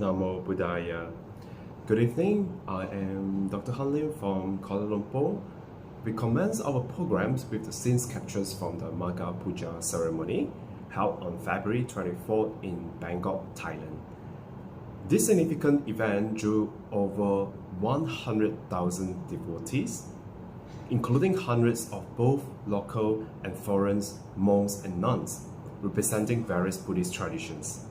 Namo Buddhaya. Good evening, I am Dr. Han Lim from Kuala Lumpur. We commence our programs with the scenes captures from the Maga Puja ceremony held on February 24th in Bangkok, Thailand. This significant event drew over 100,000 devotees, including hundreds of both local and foreign monks and nuns, representing various Buddhist traditions.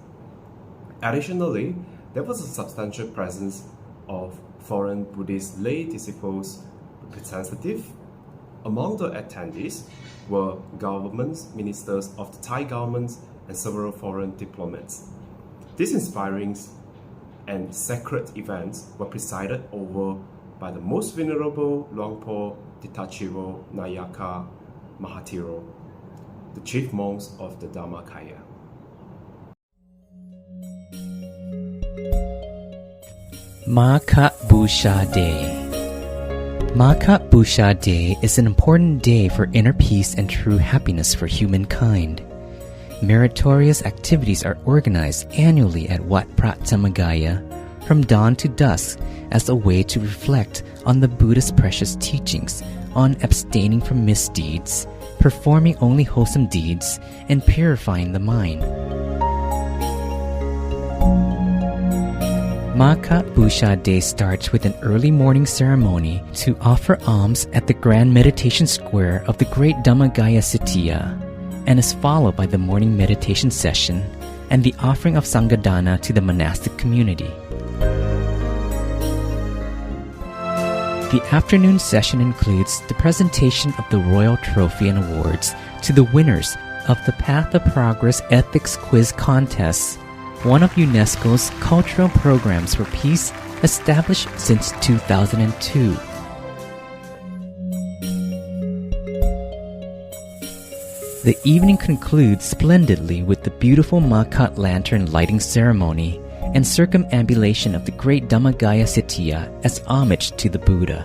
Additionally, there was a substantial presence of foreign Buddhist lay disciples representatives. Among the attendees were government ministers of the Thai government and several foreign diplomats. These inspiring and sacred events were presided over by the most venerable Luangpo Ditachivo Nayaka Mahathiro, the chief monks of the Dhammakaya. Maka Busha Day. Maka Busha Day is an important day for inner peace and true happiness for humankind. Meritorious activities are organized annually at Wat Prat Dhammakaya from dawn to dusk as a way to reflect on the Buddha's precious teachings on abstaining from misdeeds, performing only wholesome deeds, and purifying the mind. Maka Busha Day starts with an early morning ceremony to offer alms at the Grand Meditation Square of the Great Dhammakaya Sitiya, and is followed by the morning meditation session and the offering of Sanghadana to the monastic community. The afternoon session includes the presentation of the Royal Trophy and Awards to the winners of the Path of Progress Ethics Quiz Contest, one of UNESCO's cultural programs for peace established since 2002. The evening concludes splendidly with the beautiful Makat lantern lighting ceremony and circumambulation of the great Dhammakaya Sitiya as homage to the Buddha.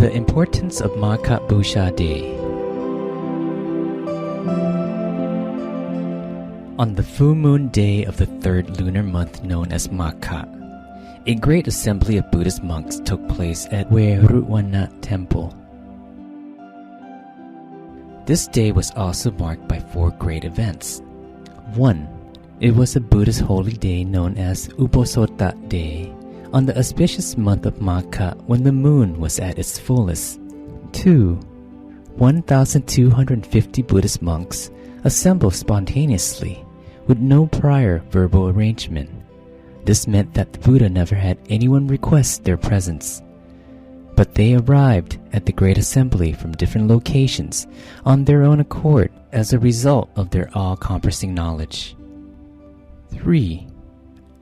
The importance of Maka Busha Day. On the full moon day of the third lunar month known as Maka, a great assembly of Buddhist monks took place at Werutwana Temple. This day was also marked by four great events. 1. It was a Buddhist holy day known as Uposota Day, on the auspicious month of Maka when the moon was at its fullest. 2. 1,250 Buddhist monks assembled spontaneously with no prior verbal arrangement. This meant that the Buddha never had anyone request their presence, but they arrived at the great assembly from different locations on their own accord as a result of their all-encompassing knowledge. 3.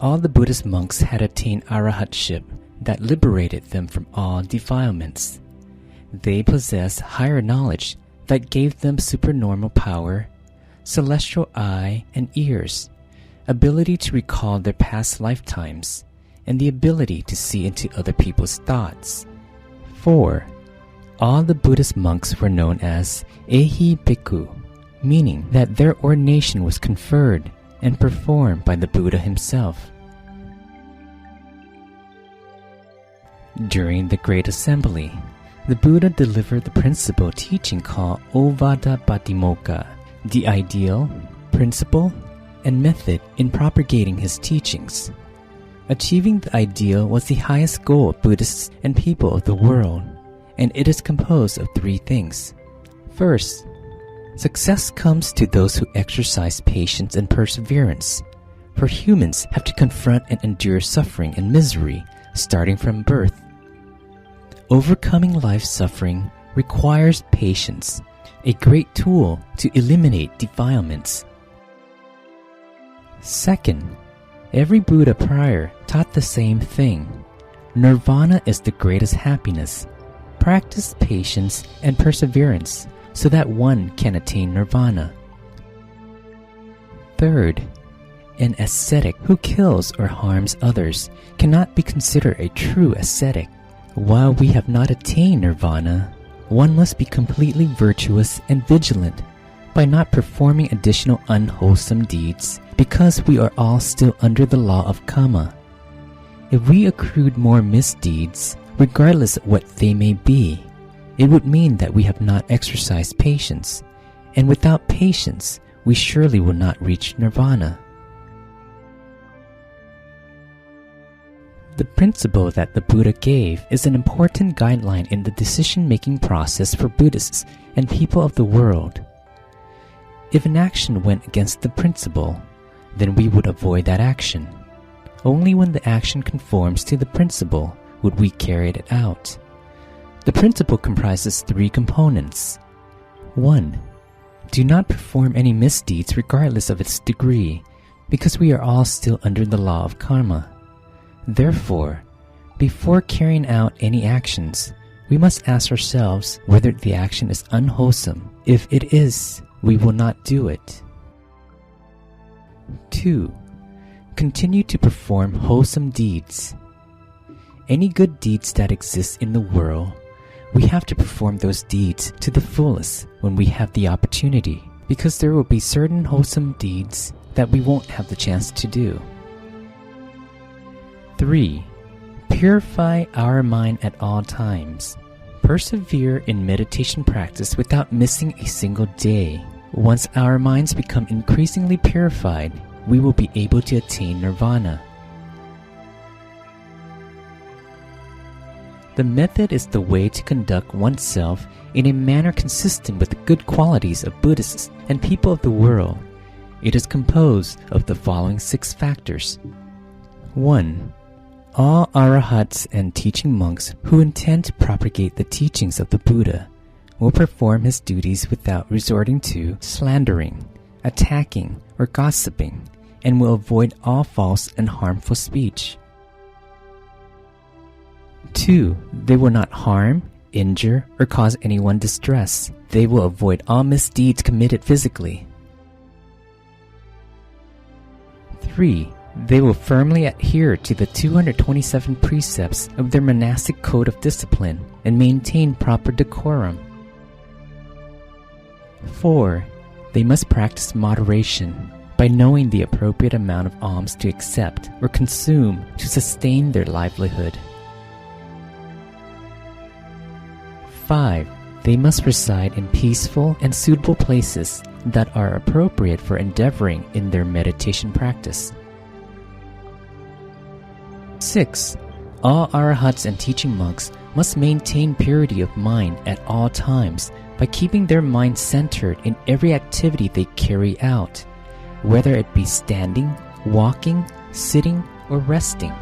All the Buddhist monks had attained arahatship that liberated them from all defilements. They possessed higher knowledge that gave them supernormal power, celestial eye and ears, ability to recall their past lifetimes, and the ability to see into other people's thoughts. 4. All the Buddhist monks were known as Ehi Bhikkhu, meaning that their ordination was conferred and performed by the Buddha himself. During the Great Assembly, the Buddha delivered the principal teaching called Ovada Patimokkha, the ideal, principle, and method in propagating his teachings. Achieving the ideal was the highest goal of Buddhists and people of the world, and it is composed of three things. First, success comes to those who exercise patience and perseverance, for humans have to confront and endure suffering and misery starting from birth. Overcoming life's suffering requires patience, a great tool to eliminate defilements. Second, every Buddha prior taught the same thing. Nirvana is the greatest happiness. Practice patience and perseverance so that one can attain nirvana. Third, An ascetic who kills or harms others cannot be considered a true ascetic. While we have not attained nirvana, one must be completely virtuous and vigilant by not performing additional unwholesome deeds, because we are all still under the law of karma. If we accrued more misdeeds, regardless of what they may be, it would mean that we have not exercised patience, and without patience, we surely will not reach nirvana. The principle that the Buddha gave is an important guideline in the decision-making process for Buddhists and people of the world. If an action went against the principle, then we would avoid that action. Only when the action conforms to the principle would we carry it out. The principle comprises 3 components. 1. Do not perform any misdeeds regardless of its degree, because we are all still under the law of karma. Therefore, before carrying out any actions, we must ask ourselves whether the action is unwholesome. If it is, we will not do it. 2. Continue to perform wholesome deeds. Any good deeds that exist in the world, we have to perform those deeds to the fullest when we have the opportunity, because there will be certain wholesome deeds that we won't have the chance to do. 3. Purify our mind at all times. Persevere in meditation practice without missing a single day. Once our minds become increasingly purified, we will be able to attain nirvana. The method is the way to conduct oneself in a manner consistent with the good qualities of Buddhists and people of the world. It is composed of the following 6 factors. 1. All arahats and teaching monks who intend to propagate the teachings of the Buddha will perform his duties without resorting to slandering, attacking, or gossiping, and will avoid all false and harmful speech. 2. They will not harm, injure, or cause anyone distress. They will avoid all misdeeds committed physically. 3. They will firmly adhere to the 227 precepts of their monastic code of discipline and maintain proper decorum. 4. They must practice moderation by knowing the appropriate amount of alms to accept or consume to sustain their livelihood. 5. They must reside in peaceful and suitable places that are appropriate for endeavoring in their meditation practice. 6. All arahats and teaching monks must maintain purity of mind at all times by keeping their mind centered in every activity they carry out, whether it be standing, walking, sitting, or resting.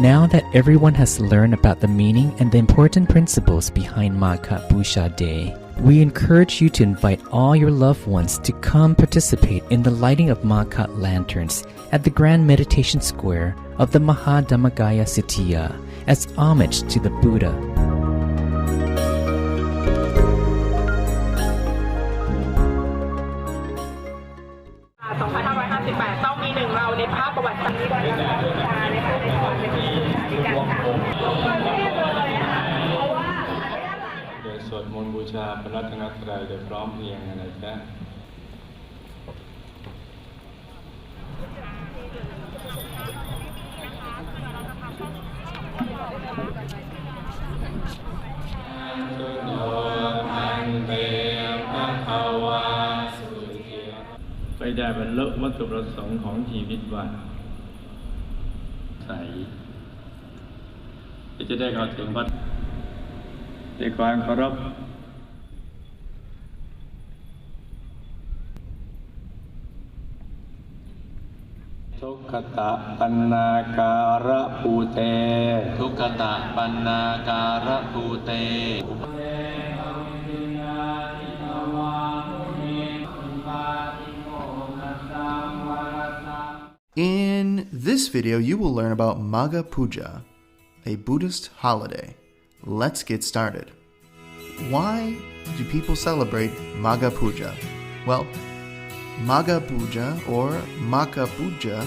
Now that everyone has learned about the meaning and the important principles behind Magha Busha Day, we encourage you to invite all your loved ones to come participate in the lighting of Magha lanterns at the Grand Meditation Square of the Mahadhammagaya Sitiya as homage to the Buddha.ไปได้บรรลุวัตถุประสงค์ของชีวิตว่าใสจะได้เข้าถึงวัดด้วยความเคารพทุกขตะปันนาการะภูเตทุกขตะปันนาการะภูเตIn this video, you will learn about Magha Puja, a Buddhist holiday. Let's get started. why do people celebrate Magha Puja? Well, Magha Puja or Maka Puja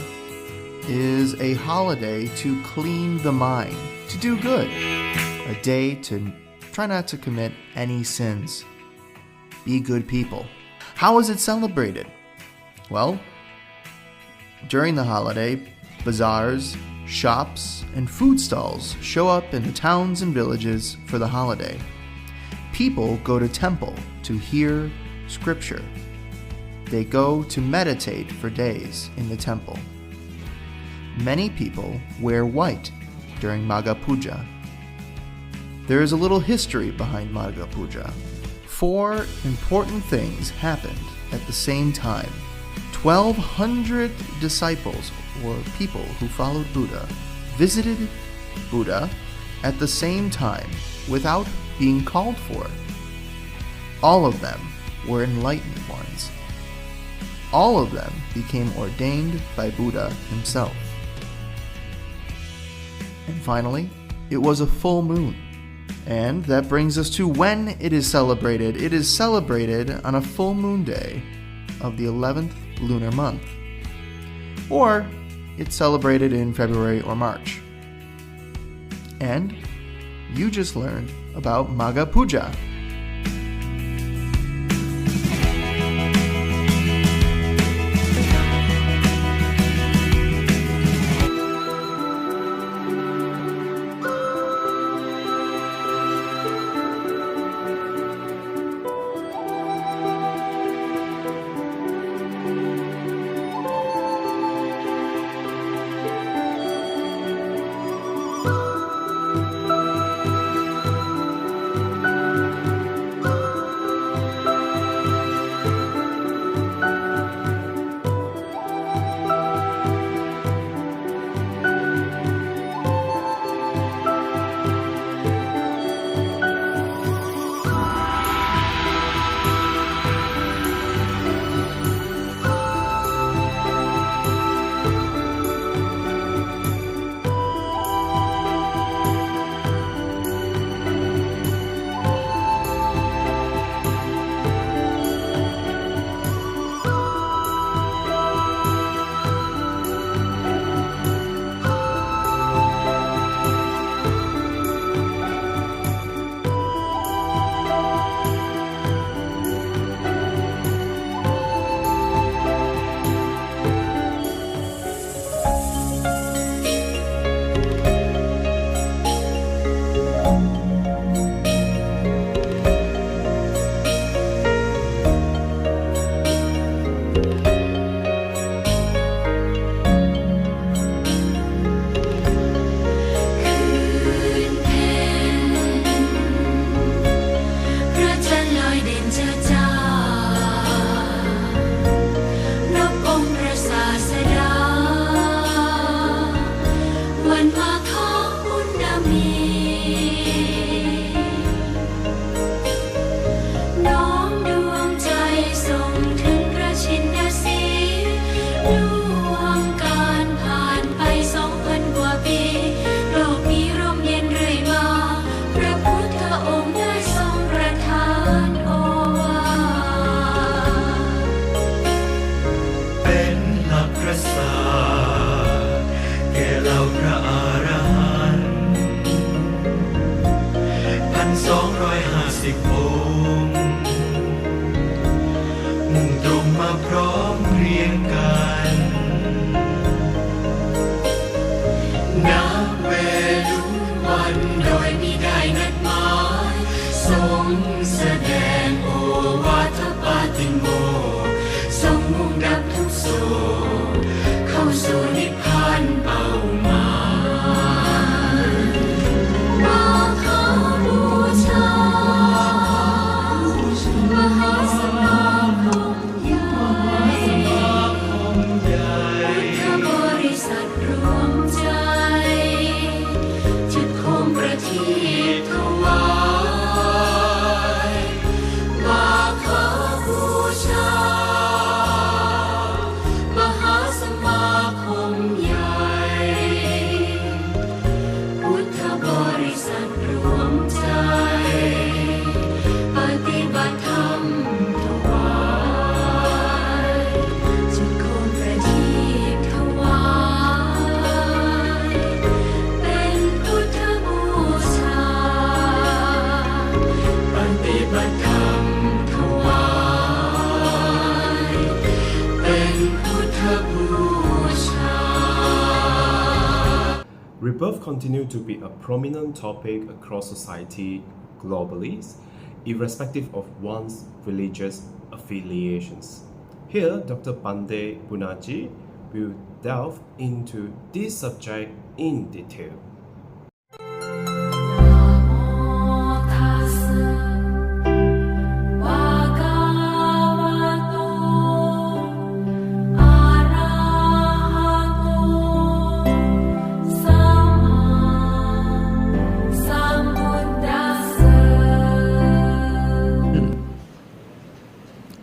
is a holiday to clean the mind, to do good, a day to try not to commit any sins. Be good people. How is it celebrated? Well, during the holiday, bazaars, shops, and food stalls show up in the towns and villages for the holiday. People go to temple to hear scripture. They go to meditate for days in the temple. Many people wear white during Magha Puja. There is a little history behind Magha Puja. 4 important things happened at the same time. 1,200 disciples, or people who followed Buddha, visited Buddha at the same time without being called for. All of them were enlightened ones. All of them became ordained by Buddha himself. And finally, it was a full moon. And that brings us to when it is celebrated. It is celebrated on a full moon day of the 11th lunar month. Or it's celebrated in February or March. And you just learned about Magha Puja. rebirth continues to be a prominent topic across society globally, irrespective of one's religious affiliations. Here, Dr. Pandey Punaji will delve into this subject in detail.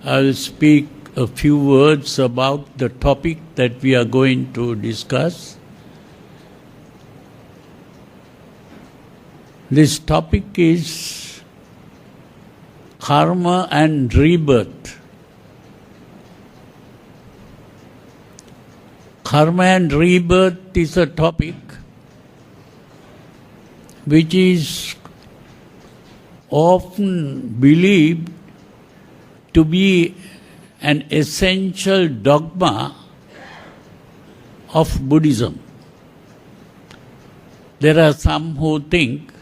I'll speak a few words about the topic that we are going to discuss. This topic is karma and rebirth. Karma and rebirth is a topic which is often believed to be an essential dogma of Buddhism. There are some who think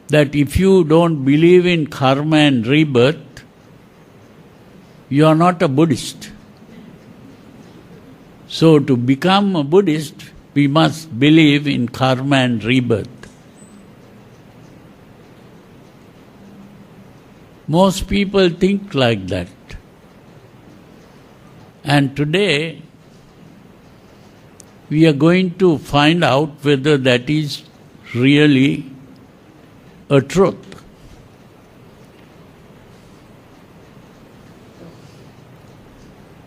that if you don't believe in karma and rebirth, you are not a Buddhist. So to become a Buddhist, we must believe in karma and rebirth. Most people think like that. And today, we are going to find out whether that is really a truth.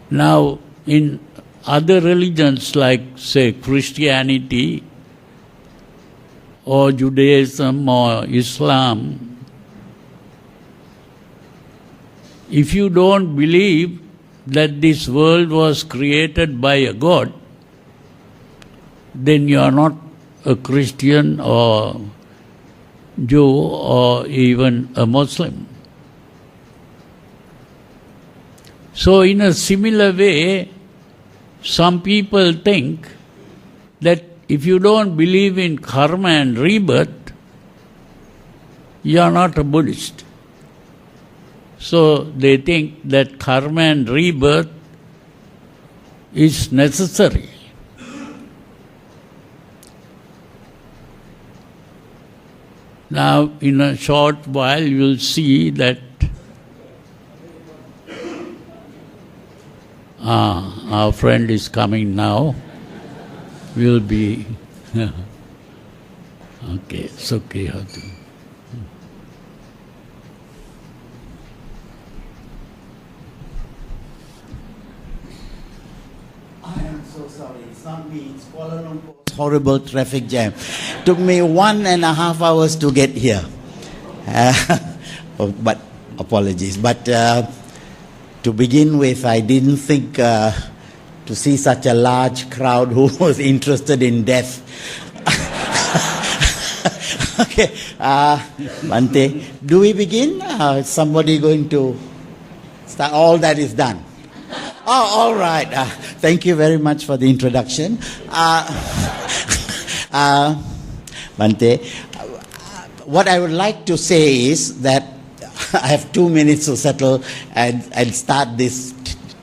Now, in other religions like, say, Christianity or Judaism or Islam, if you don't believe that this world was created by a God, then you are not a Christian or Jew or even a Muslim. So in a similar way, some people think that if you don't believe in karma and rebirth, you are not a Buddhist. So they think that karma and rebirth is necessary. Now, in a short while, you will see that our friend is coming now. We'll be okay. It's okay. So sorry, it's not me, it's Kuala Lumpur's horrible traffic jam. Took me 1.5 hours to get here. But apologies. But to begin with, I didn't think to see such a large crowd who was interested in death. Okay, Bante, do we begin? Is somebody going to start? All that is done. Oh, all right. Thank you very much for the introduction. Bante, what I would like to say is that I have 2 minutes to settle and start this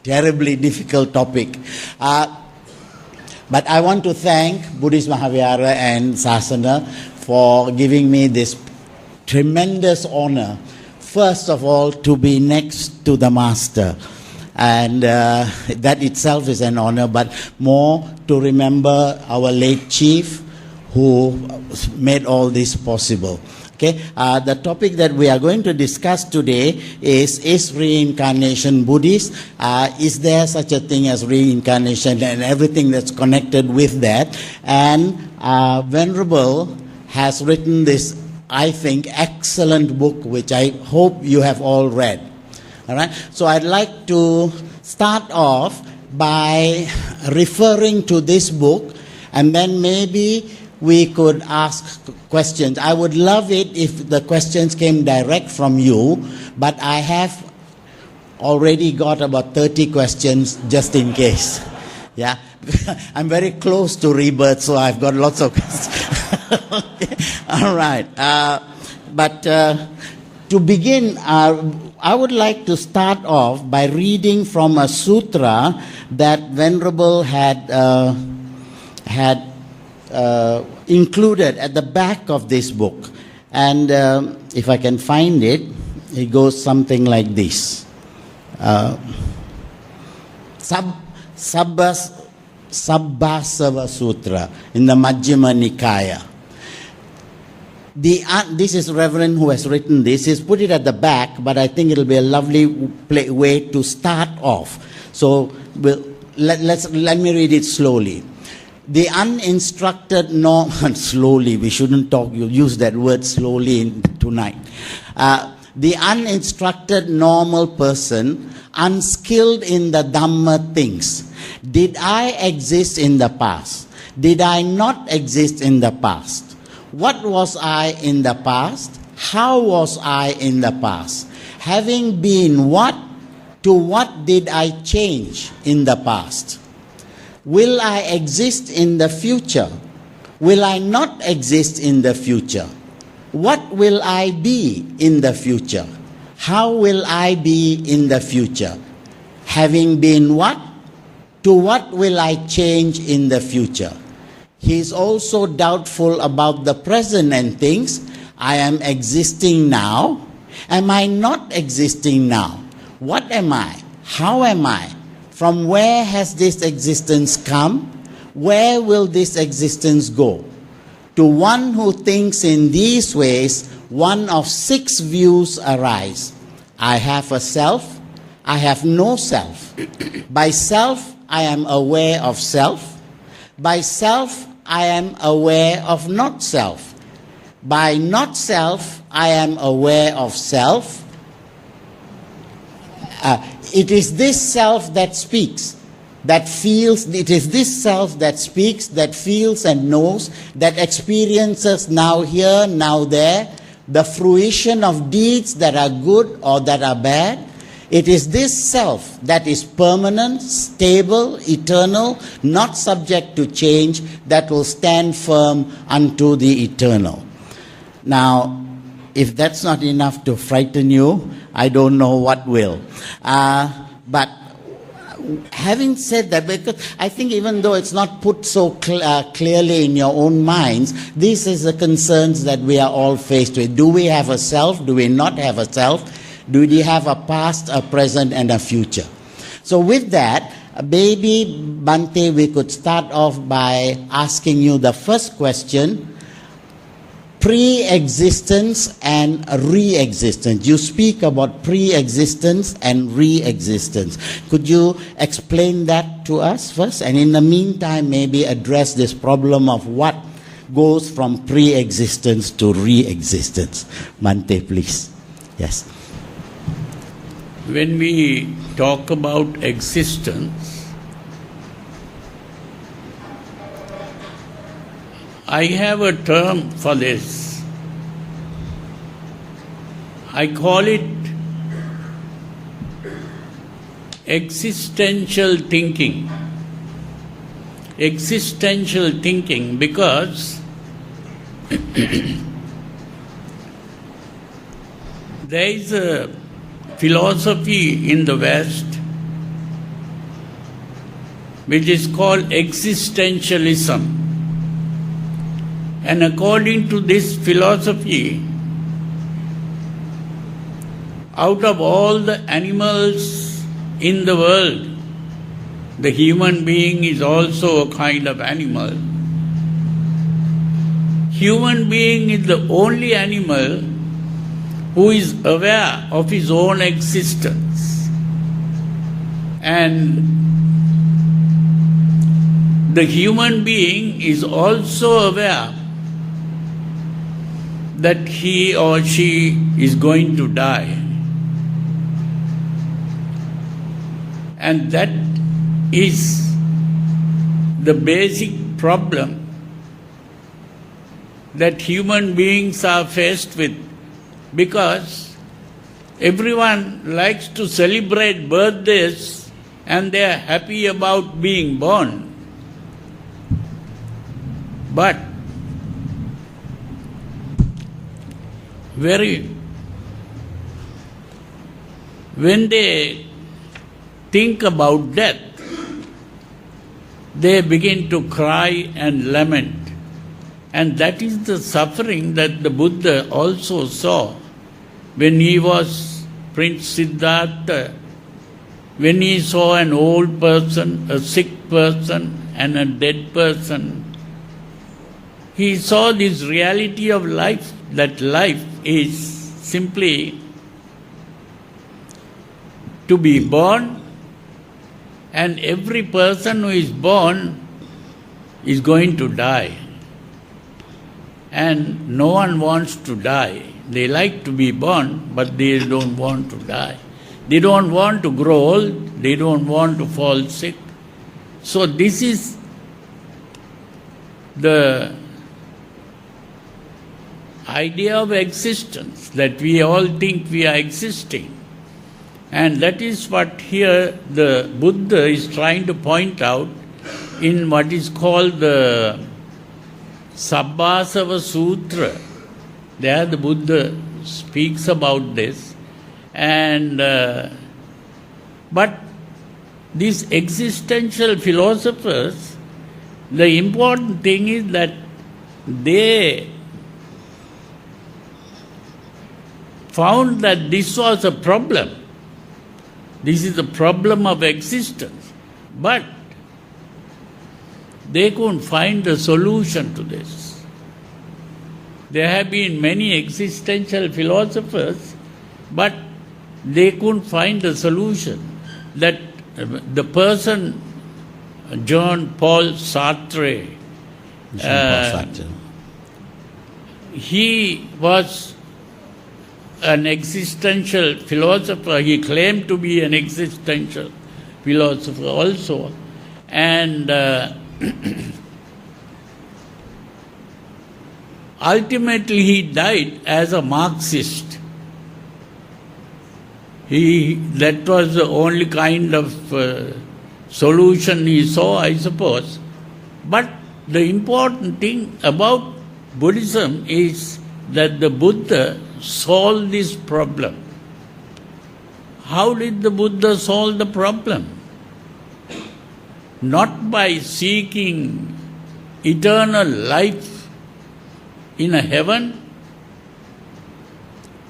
terribly difficult topic. But I want to thank Buddhist Mahavihara and Sasana for giving me this tremendous honor, first of all, to be next to the Master. And that itself is an honor, but more to remember our late chief who made all this possible. Okay, the topic that we are going to discuss today is reincarnation Buddhist? Is there such a thing as reincarnation and everything that's connected with that? And Venerable has written this, I think, excellent book, which I hope you have all read. All right. So I'd like to start off by referring to this book, and then maybe we could ask questions. I would love it if the questions came direct from you, but I have already got about 30 questions just in case. Yeah. I'm very close to rebirth, so I've got lots of questions. All right. But to begin, I would like to start off by reading from a sutra that Venerable had included at the back of this book. And if I can find it, it goes something like this. Sabbasava Sutra in the Majjhima Nikaya. This is Reverend who has written this. He's put it at the back, but I think it'll be a lovely way to start off. So let me read it slowly. The uninstructed slowly, we shouldn't use that word slowly tonight. The uninstructed normal person, unskilled in the Dhamma things. Did I exist in the past? Did I not exist in the past? What was I in the past? How was I in the past? Having been what? To what did I change in the past? Will I exist in the future? Will I not exist in the future? What will I be in the future? How will I be in the future? Having been what? To what will I change in the future? He is also doubtful about the present and thinks, I am existing now. Am I not existing now? What am I? How am I? From where has this existence come? Where will this existence go? To one who thinks in these ways, one of 6 views arise. I have a self. I have no self. By self, I am aware of self. By self, I am aware of not self. By not self, I am aware of self. It is this self that speaks, that feels. It is this self that speaks, that feels and knows, that experiences now here, now there, the fruition of deeds that are good or that are bad. It is this self that is permanent, stable, eternal, not subject to change, that will stand firm unto the eternal. Now, if that's not enough to frighten you, I don't know what will. But having said that, because I think even though it's not put so clearly in your own minds, this is the concerns that we are all faced with. Do we have a self? Do we not have a self? Do we have a past, a present, and a future? So with that, maybe, Bhante, we could start off by asking you the first question. Pre-existence and re-existence. You speak about pre-existence and re-existence. Could you explain that to us first? And in the meantime, maybe address this problem of what goes from pre-existence to re-existence. Bhante, please. Yes. When we talk about existence, I have a term for this. I call it existential thinking. Existential thinking because there is a philosophy in the West which is called existentialism. And according to this philosophy, out of all the animals in the world, the human being is also a kind of animal. Human being is the only animal who is aware of his own existence. And the human being is also aware that he or she is going to die. And that is the basic problem that human beings are faced with, because everyone likes to celebrate birthdays and they are happy about being born. But when they think about death, they begin to cry and lament. And that is the suffering that the Buddha also saw when he was Prince Siddhartha, when he saw an old person, a sick person, and a dead person. He saw this reality of life, that life is simply to be born, and every person who is born is going to die. And no one wants to die. They like to be born, but they don't want to die. They don't want to grow old, they don't want to fall sick. So this is the idea of existence, that we all think we are existing. And that is what here the Buddha is trying to point out in what is called the Sabbasava Sutra. There the Buddha speaks about this. And but these existential philosophers, the important thing is that they found that this was a problem. This is the problem of existence. But they couldn't find a solution to this. There have been many existential philosophers, but they couldn't find a solution. That the person, Jean-Paul Sartre, he was an existential philosopher. He claimed to be an existential philosopher also. And ultimately he died as a Marxist. That was the only kind of solution he saw, I suppose. But the important thing about Buddhism is that the Buddha solved this problem. How did the Buddha solve the problem? Not by seeking eternal life in a heaven.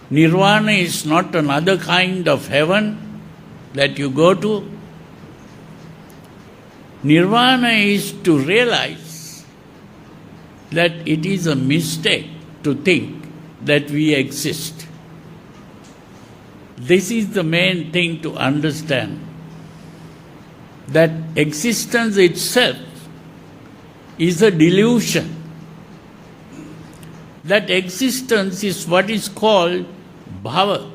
Nirvana is not another kind of heaven that you go to. Nirvana is to realize that it is a mistake to think that we exist. This is the main thing to understand, that existence itself is a delusion. That existence is what is called bhava.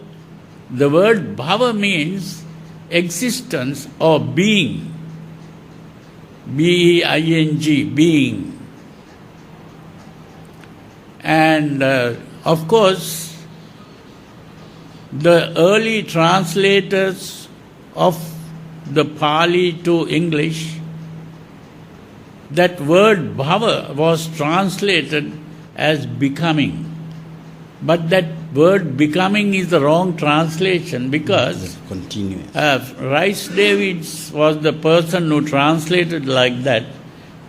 The word bhava means existence or being. B-E-I-N-G, being. And of course, the early translators of the Pali to English, that word bhava was translated as becoming. But that word becoming is the wrong translation, because Rice Davids was the person who translated like that,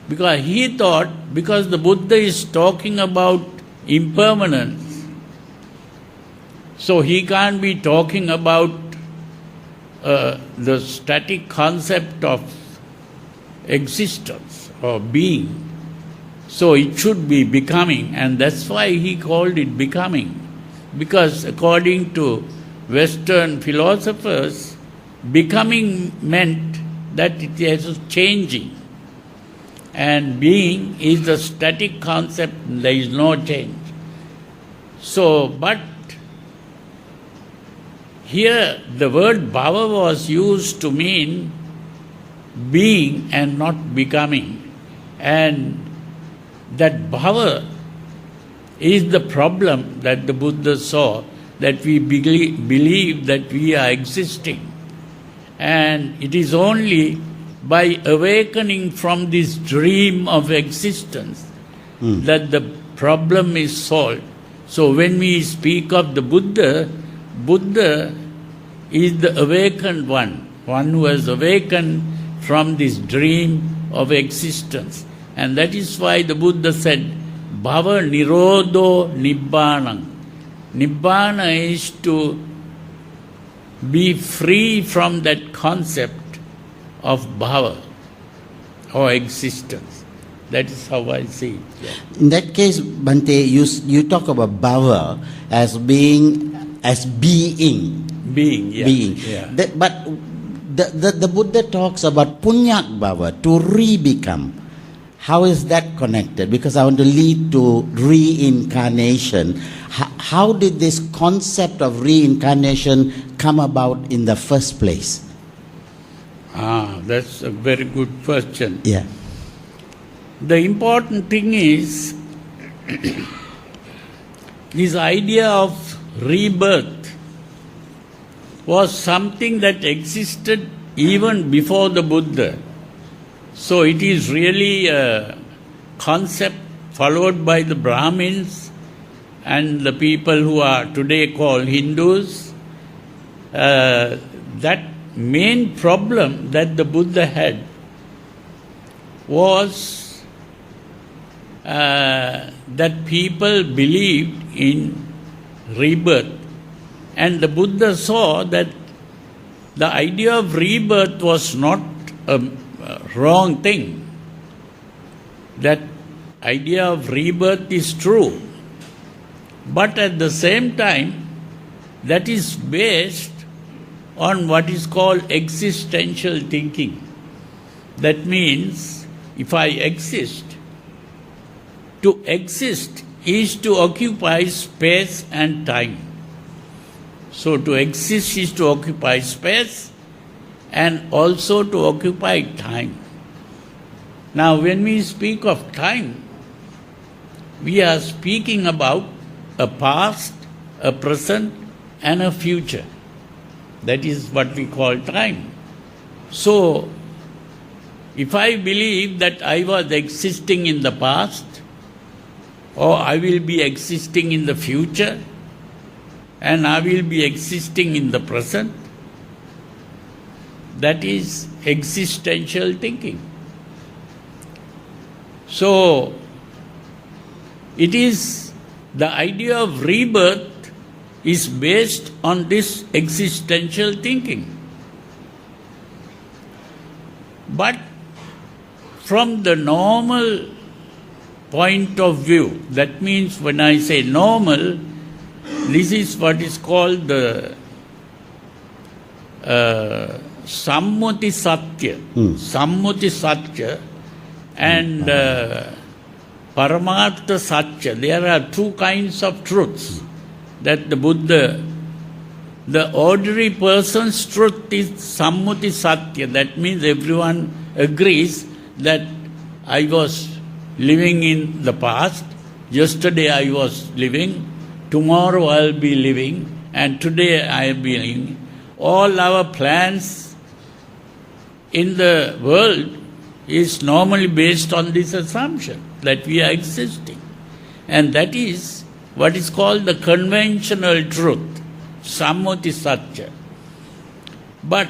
because he thought, because the Buddha is talking about impermanence, so he can't be talking about the static concept of existence or being. So it should be becoming, and that's why he called it becoming. Because according to Western philosophers, becoming meant that it is changing. And being is the static concept, there is no change. So, but here the word bhava was used to mean being and not becoming. And that bhava is the problem that the Buddha saw, that we believe that we are existing. And it is only by awakening from this dream of existence that the problem is solved. So when we speak of the Buddha, Buddha is the awakened one who has awakened from this dream of existence. And that is why the Buddha said, Bhava Nirodho Nibbanam. Nibbana is to be free from that concept of bhava or existence. That is how I see it. In that case, Bhante, you talk about bhava as being. Being, yeah. Being. Yeah. But the Buddha talks about punyak bhava, to re-become. How is that connected? Because I want to lead to reincarnation. How did this concept of reincarnation come about in the first place? That's a very good question. Yeah. The important thing is this idea of rebirth was something that existed even before the Buddha. So it is really a concept followed by the Brahmins and the people who are today called Hindus. That main problem that the Buddha had was that people believed in rebirth. And the Buddha saw that the idea of rebirth was not a wrong thing. That idea of rebirth is true. But at the same time, that is based on what is called existential thinking. That means, if I exist, to exist is to occupy space and time. So to exist is to occupy space and also to occupy time. Now when we speak of time, we are speaking about a past, a present and a future. That is what we call time. So if I believe that I was existing in the past or I will be existing in the future and I will be existing in the present, that is existential thinking. So it is the idea of rebirth is based on this existential thinking. But from the normal point of view, that means when I say normal, this is what is called the Sammuti Satya. Sammuti Satya and Paramartha Satya. There are two kinds of truths that the Buddha, the ordinary person's truth is Sammuti Satya. That means everyone agrees that I was living in the past, yesterday I was living, tomorrow I'll be living, and today I'll be living. All our plans in the world is normally based on this assumption that we are existing. And that is what is called the conventional truth, Sammuti Satya. But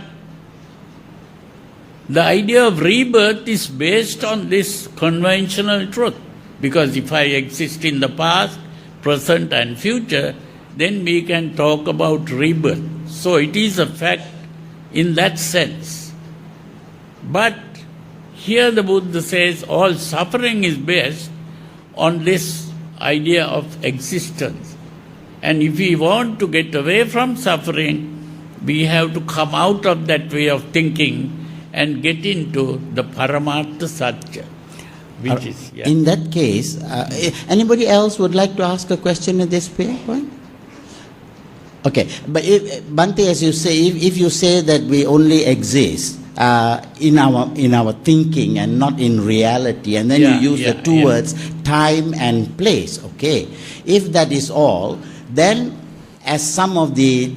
the idea of rebirth is based on this conventional truth. Because if I exist in the past, present and future, then we can talk about rebirth. So it is a fact in that sense. But here the Buddha says all suffering is based on this idea of existence. And if we want to get away from suffering, we have to come out of that way of thinking and get into the Paramartha Satya, which is... Yeah. In that case, anybody else would like to ask a question at this point? Okay, but Bhante, as you say, if you say that we only exist in our thinking and not in reality, and then you use the two words time and place, okay, if that is all, then as some of the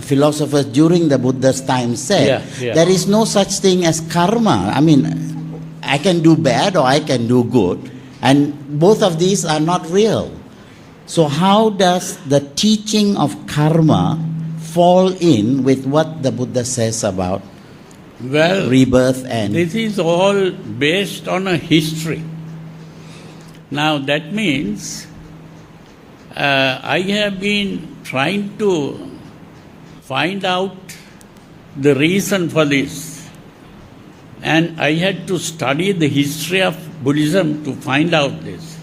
philosophers during the Buddha's time said, there is no such thing as karma. I mean, I can do bad or I can do good. And both of these are not real. So how does the teaching of karma fall in with what the Buddha says about Well, rebirth and... this is all based on a history. Now that means I have been trying to find out the reason for this. And I had to study the history of Buddhism to find out this.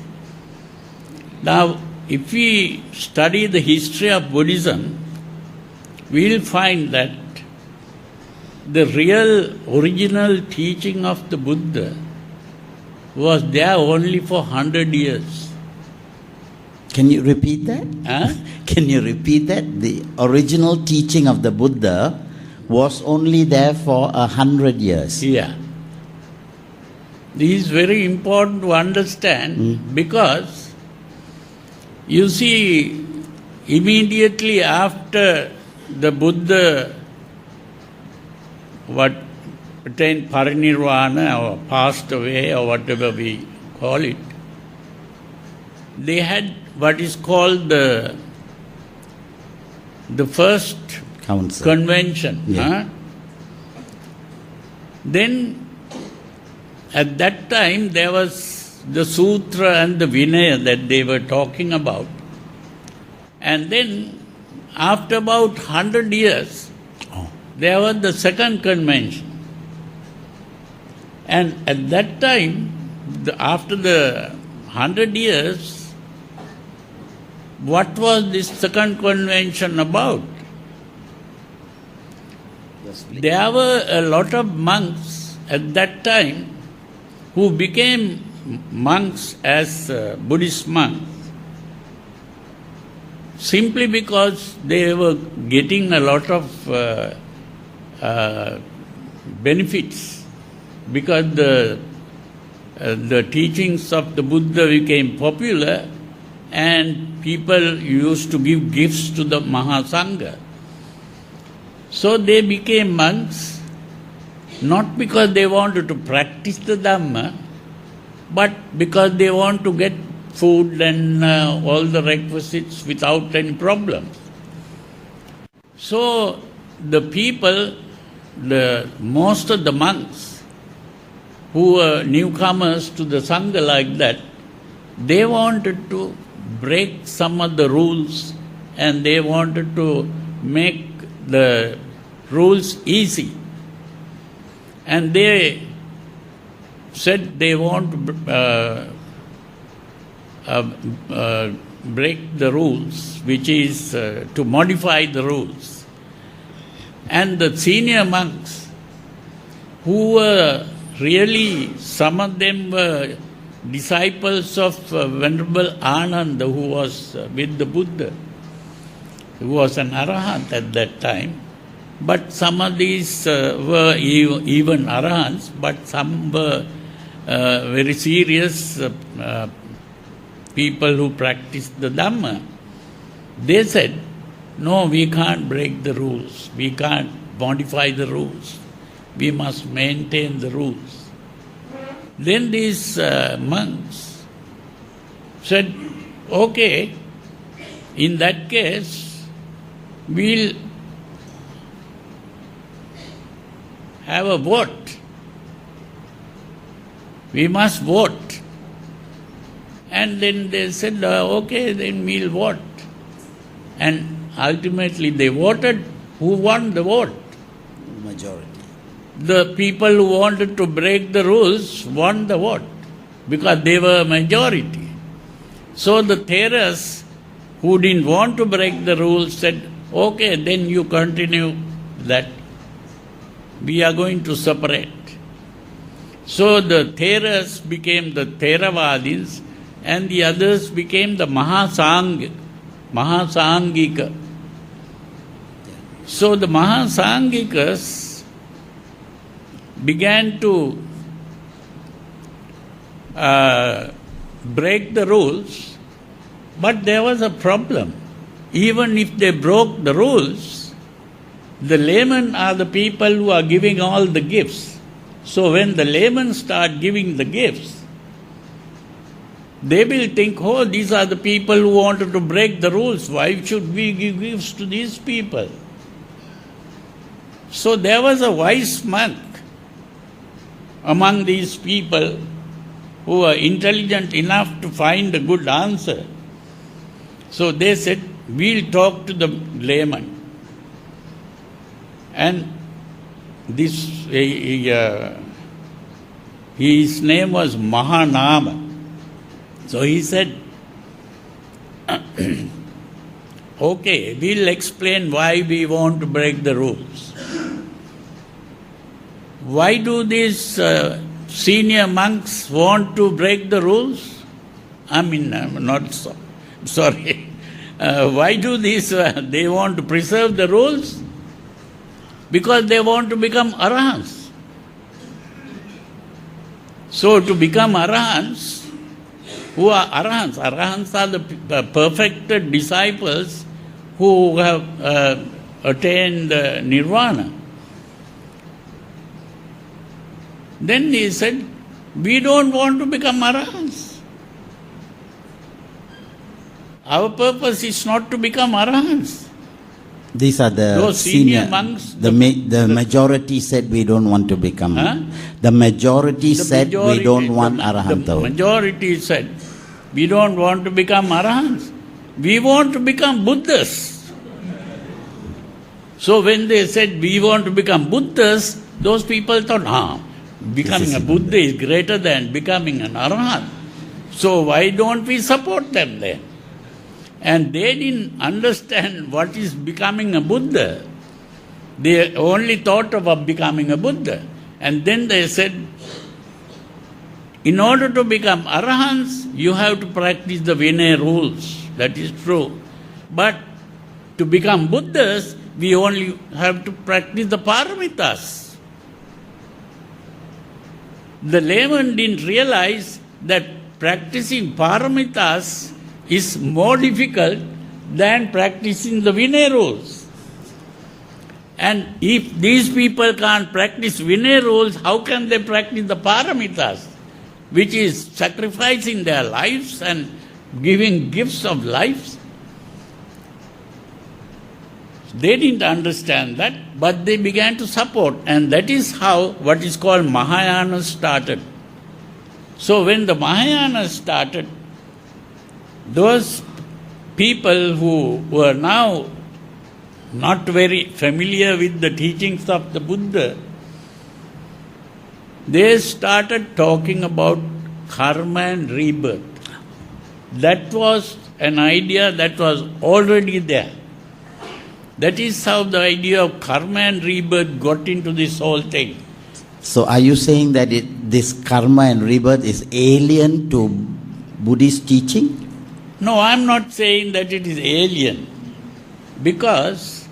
Now, if we study the history of Buddhism, we will find that the real original teaching of the Buddha was there only for 100 years. Can you repeat that? Huh? Can you repeat that? The original teaching of the Buddha was only there for 100 years. Yeah. This is very important to understand because you see, immediately after the Buddha attained parinirvana or passed away or whatever we call it, they had what is called the first Council. convention. Yeah. Huh? Then at that time there was the Sutra and the Vinaya that they were talking about. And then after about 100 years, there was the second convention. And at that time, after the 100 years, what was this second convention about? There were a lot of monks at that time who became monks as Buddhist monks simply because they were getting a lot of benefits, because the teachings of the Buddha became popular and people used to give gifts to the Mahasangha. So they became monks not because they wanted to practice the Dhamma, but because they want to get food and all the requisites without any problems. So the people, most of the monks who were newcomers to the Sangha like that, they wanted to break some of the rules and they wanted to make the rules easy. And they said they want to break the rules, which is to modify the rules. And the senior monks, who were really, some of them were disciples of Venerable Ananda, who was with the Buddha, who was an Arahant at that time. But some of these were even Arahants, but some were very serious people who practiced the Dhamma. They said, no, we can't break the rules. We can't modify the rules. We must maintain the rules. Then these monks said, okay, in that case, we'll have a vote. We must vote. And then they said, okay, then we'll vote. And ultimately they voted. Who won the vote? Majority. The people who wanted to break the rules won the vote because they were majority. So the Theras who didn't want to break the rules said, okay, then you continue that. We are going to separate. So the Theras became the Theravadins and the others became the Mahasangika. So the Mahasangikas began to break the rules, but there was a problem. Even if they broke the rules, the laymen are the people who are giving all the gifts. So when the laymen start giving the gifts, they will think, oh, these are the people who wanted to break the rules. Why should we give gifts to these people? So there was a wise monk among these people who were intelligent enough to find a good answer. So they said, we'll talk to the layman. And this, his name was Mahanama. So he said, okay, we'll explain why we want to break the rules. Why do these senior monks want to break the rules? I mean, sorry. Why do these, they want to preserve the rules? Because they want to become arahants. So to become arahants, who are arahants? Arahants are the perfected disciples who have attained nirvana. Then he said, we don't want to become arahants. Our purpose is not to become arahants. These are the senior monks. The majority said we don't want to become. The majority said we don't want arahant. The majority said we don't want to become arahants. We want to become Buddhas. So when they said we want to become Buddhas, those people thought, becoming a Buddha is greater than becoming an arahant. So why don't we support them then? And they didn't understand what is becoming a Buddha. They only thought about becoming a Buddha. And then they said, in order to become arahants, you have to practice the Vinaya rules. That is true. But to become Buddhas, we only have to practice the paramitas. The layman didn't realize that practicing paramitas is more difficult than practicing the Vinaya rules. And if these people can't practice Vinaya rules, how can they practice the paramitas, which is sacrificing their lives and giving gifts of lives? They didn't understand that, but they began to support, and that is how what is called Mahayana started. So when the Mahayana started, those people who were now not very familiar with the teachings of the Buddha, they started talking about karma and rebirth. That was an idea that was already there. That is how the idea of karma and rebirth got into this whole thing. So are you saying that this karma and rebirth is alien to Buddhist teaching? No, I am not saying that it is alien, because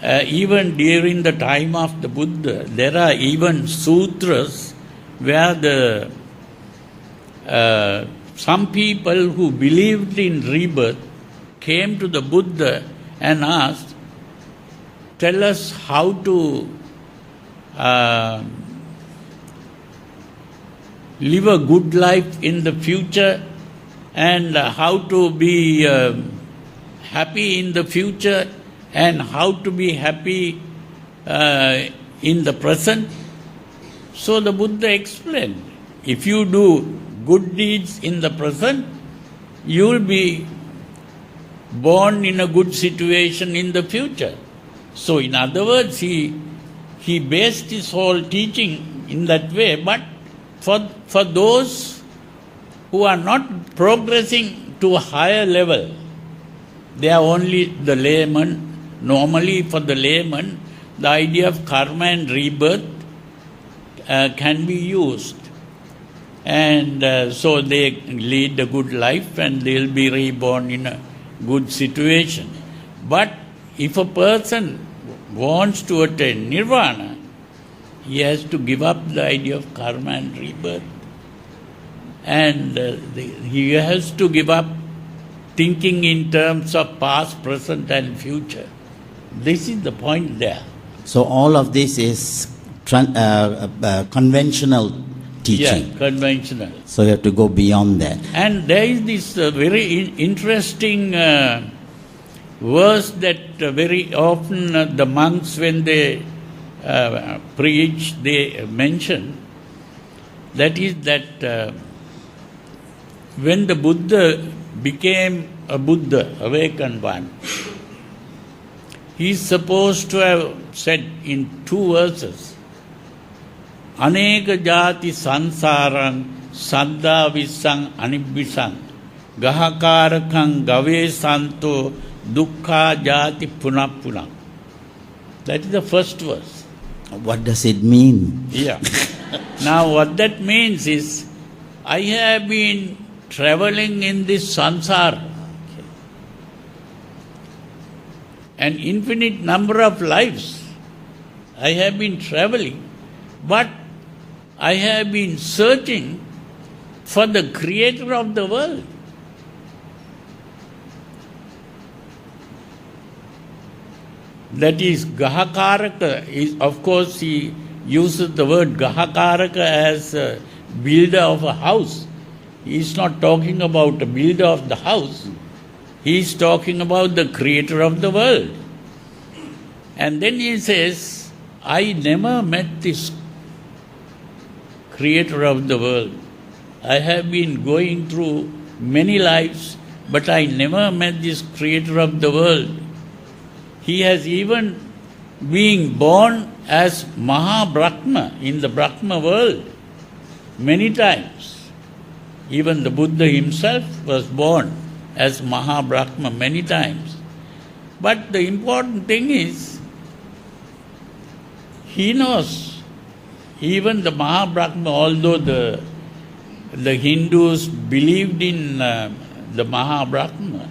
even during the time of the Buddha, there are even sutras where some people who believed in rebirth came to the Buddha and asked, tell us how to live a good life in the future, and how to be happy in the future, and how to be happy in the present. So the Buddha explained, if you do good deeds in the present, you will be born in a good situation in the future. So in other words, he based his whole teaching in that way, but for those who are not progressing to a higher level, they are only the layman. Normally for the layman, the idea of karma and rebirth can be used. And so they lead a good life and they will be reborn in a good situation. But if a person wants to attain nirvana, he has to give up the idea of karma and rebirth. And he has to give up thinking in terms of past, present and future. This is the point there. So all of this is conventional teaching. Yeah, conventional. So you have to go beyond that. And there is this very interesting verse that very often the monks, when they preach, they mention. That is that when the Buddha became a Buddha, awakened one, he is supposed to have said in 2 verses, Aneka jati sansarang saddha vissang anibbisang gahakarakang gave santo dukkha jati punappunam. That is the first verse. What does it mean? Yeah. Now what that means is, I have been traveling in this samsara, an infinite number of lives. I have been traveling, but I have been searching for the creator of the world. That is Gahakaraka. Of course, he uses the word Gahakaraka as a builder of a house. He is not talking about a builder of the house. He is talking about the creator of the world. And then he says, I never met this creator of the world. I have been going through many lives, but I never met this creator of the world. He has even been born as Maha-Brahma in the Brahma world many times. Even the Buddha himself was born as Maha-Brahma many times. But the important thing is, he knows, even the Maha-Brahma, although the Hindus believed in the Maha-Brahma,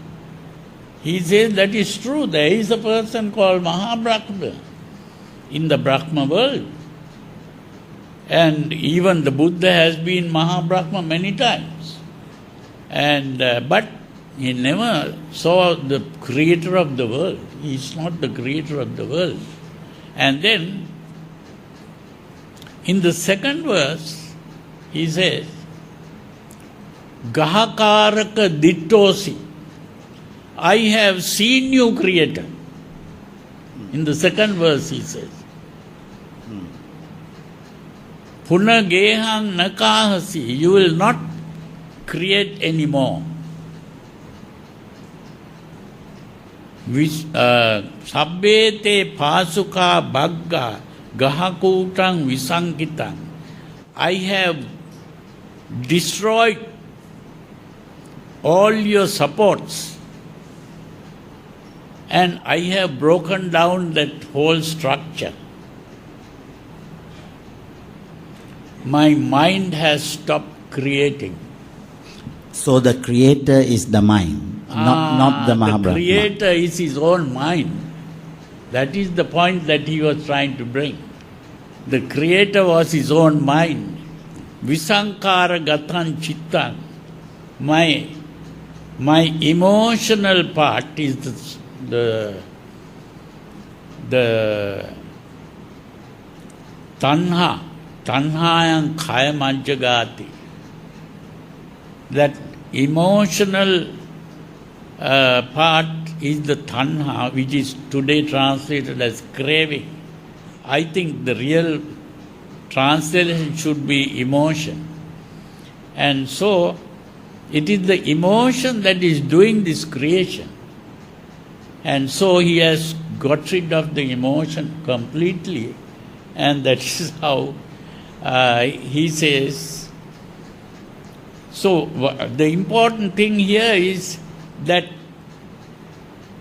he says that is true. There is a person called Maha-Brahma in the Brahma world. And even the Buddha has been Maha-Brahma many times. And but he never saw the creator of the world. He is not the creator of the world. And then, in the second verse, he says, Gahakaraka dittosi. I have seen you, Creator. In the second verse, he says, Puna gehang nakahasi. You will not create anymore. Sabbete pasuka bagga gahakutang visankitang. I have destroyed all your supports, and I have broken down that whole structure. My mind has stopped creating. So the creator is the mind, not the Mahabrahma. The creator is his own mind. That is the point that he was trying to bring. The creator was his own mind. Visankara gatan chittan. My emotional part is the tanha. Tanhayam khaya manjagati. That emotional part is the tanha, which is today translated as craving. I think the real translation should be emotion. And so, it is the emotion that is doing this creation. And so he has got rid of the emotion completely. And that is how he says. So the important thing here is that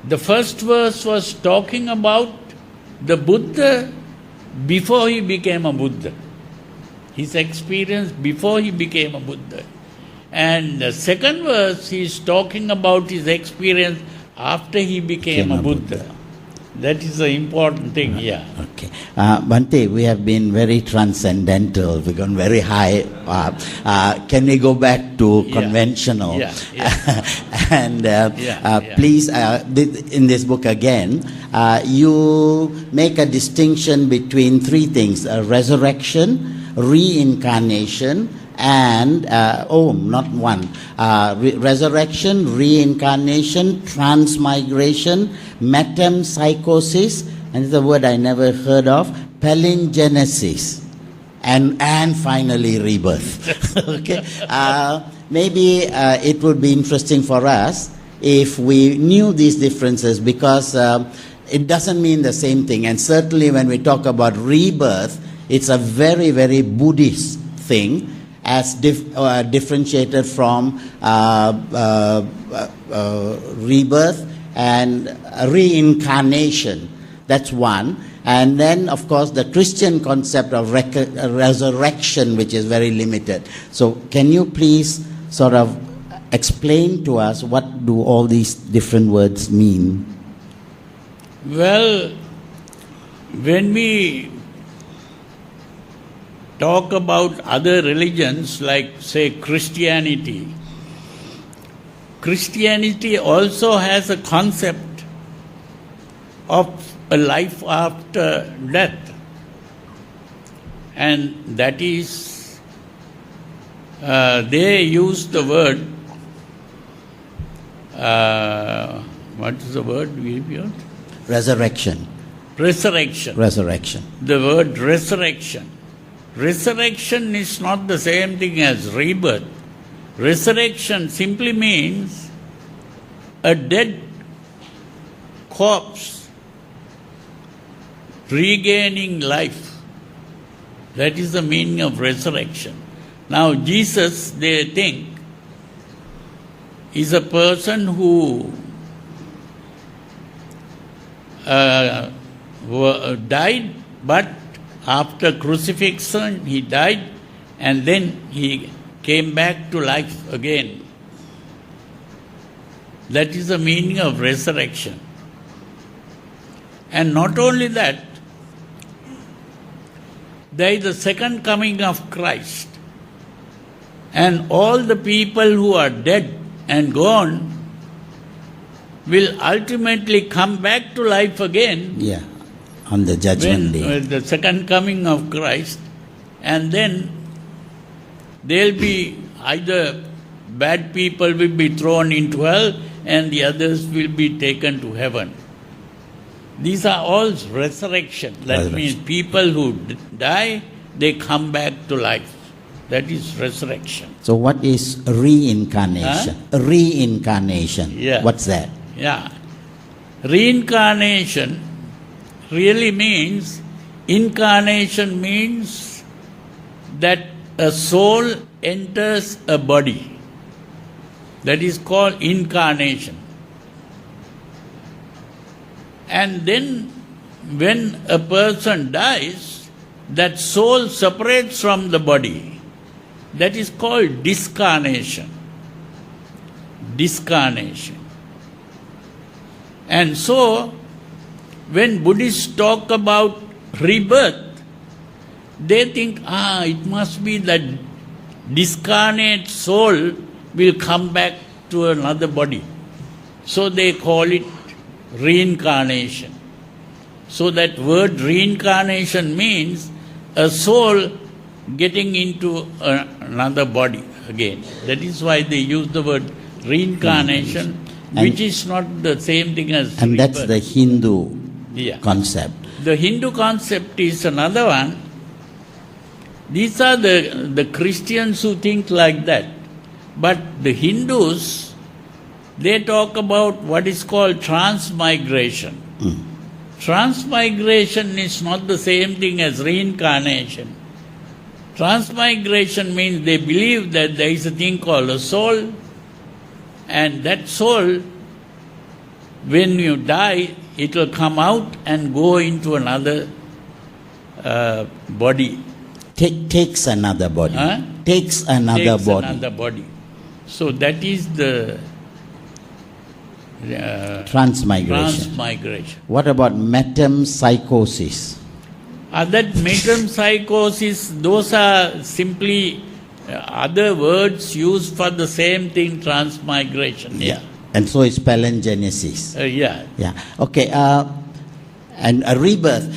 the first verse was talking about the Buddha before he became a Buddha. His experience before he became a Buddha. And the second verse, he is talking about his experience after he became a Buddha. That is the important thing here. Okay. Bhante, we have been very transcendental. We've gone very high. Can we go back to conventional? Yeah. And please, in this book again, you make a distinction between three things: resurrection, reincarnation, and resurrection, reincarnation, transmigration, metempsychosis, and it's a word I never heard of, palingenesis, and finally rebirth. Okay, maybe it would be interesting for us if we knew these differences, because it doesn't mean the same thing. And certainly when we talk about rebirth, it's a very, very Buddhist thing, as differentiated from rebirth and reincarnation. That's one. And then, of course, the Christian concept of resurrection, which is very limited. So can you please sort of explain to us what do all these different words mean? Well, when we talk about other religions, like, say, Christianity also has a concept of a life after death. And that is, they use the word, what is the word we use? Resurrection. Resurrection. Resurrection. The word resurrection. Resurrection is not the same thing as rebirth. Resurrection simply means a dead corpse regaining life. That is the meaning of resurrection. Now, Jesus, they think, is a person who died, but after crucifixion he died, and then he came back to life again. That is the meaning of resurrection. And not only that, there is the second coming of Christ. And all the people who are dead and gone will ultimately come back to life again. Yeah, on the judgment day. The second coming of Christ. And then they'll be either bad people will be thrown into hell and the others will be taken to heaven. These are all resurrection. That means people who die, they come back to life. That is resurrection. So what is reincarnation? Reincarnation. Yeah. What's that? Yeah. Reincarnation really means, incarnation means that a soul enters a body. That is called incarnation. And then when a person dies, that soul separates from the body. That is called discarnation. Discarnation. And so, when Buddhists talk about rebirth, they think, it must be that discarnate soul will come back to another body. So they call it reincarnation. So that word reincarnation means a soul getting into another body again. That is why they use the word reincarnation, which is not the same thing as and rebirth. That's the Hindu concept. The Hindu concept is another one. These are the Christians who think like that. But the Hindus, they talk about what is called transmigration. Transmigration is not the same thing as reincarnation. Transmigration means they believe that there is a thing called a soul, and that soul, when you die, it will come out and go into another body. Takes another body. Takes another body. So that is the transmigration. What about metempsychosis? That metempsychosis, those are simply other words used for the same thing, transmigration. Yeah. And so it's palingenesis. Yeah. Okay. And a rebirth.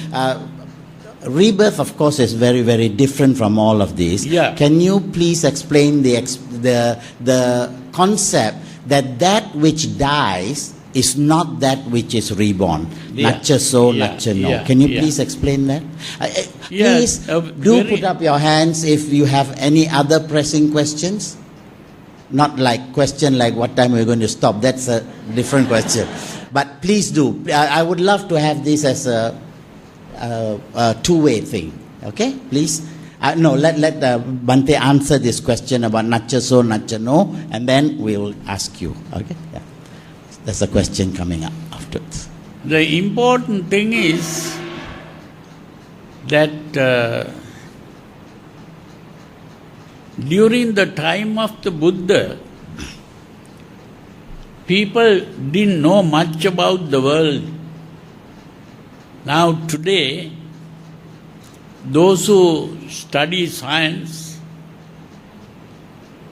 rebirth, of course, is very, very different from all of these. Yeah. Can you please explain the concept that which dies is not that which is reborn? Yeah. Nacha so, Yeah. nacha no. Yeah. Can you Yeah. please explain that? Yeah, Please do very- put up your hands if you have any other pressing questions. Not like question like what time we're going to stop. That's a different question. But please do. I would love to have this as a two-way thing. Okay, please. No, let Bante answer this question about nacha so, nacha no, and then we will ask you. Okay, yeah. There's a question coming up afterwards. The important thing is that during the time of the Buddha, people didn't know much about the world. Now today, those who study science,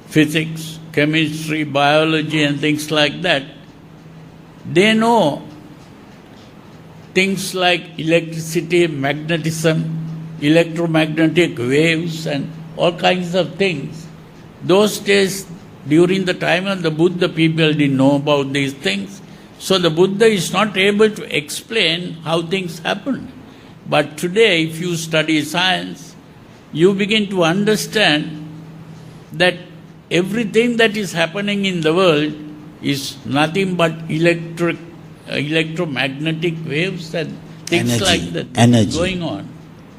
physics, chemistry, biology and things like that, they know things like electricity, magnetism, electromagnetic waves and all kinds of things. Those days, during the time of the Buddha, people didn't know about these things. So the Buddha is not able to explain how things happen. But today, if you study science, you begin to understand that everything that is happening in the world is nothing but electromagnetic waves and things Energy. like that Energy. going on.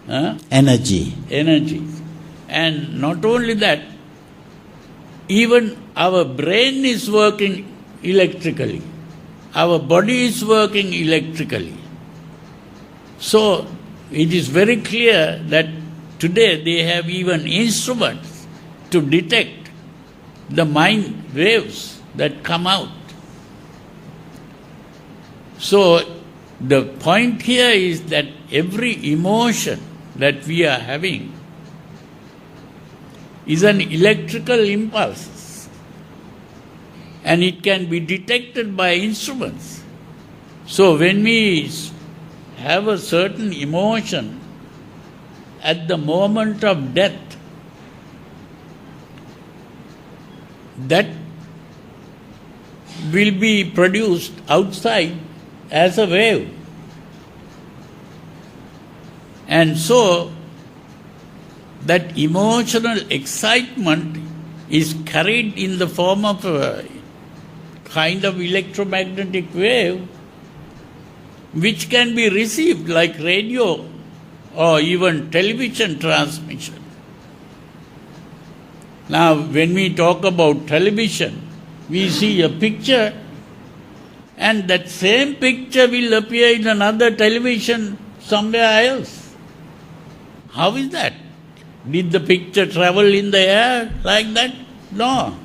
Huh? Energy. Energy. And not only that, even our brain is working electrically. Our body is working electrically. So, it is very clear that today they have even instruments to detect the mind waves that come out. So, the point here is that every emotion that we are having is an electrical impulse, and it can be detected by instruments. So when we have a certain emotion at the moment of death, that will be produced outside as a wave. And so that emotional excitement is carried in the form of a kind of electromagnetic wave which can be received like radio or even television transmission. Now, when we talk about television, we see a picture and that same picture will appear in another television somewhere else. How is that? Did the picture travel in the air like that? No.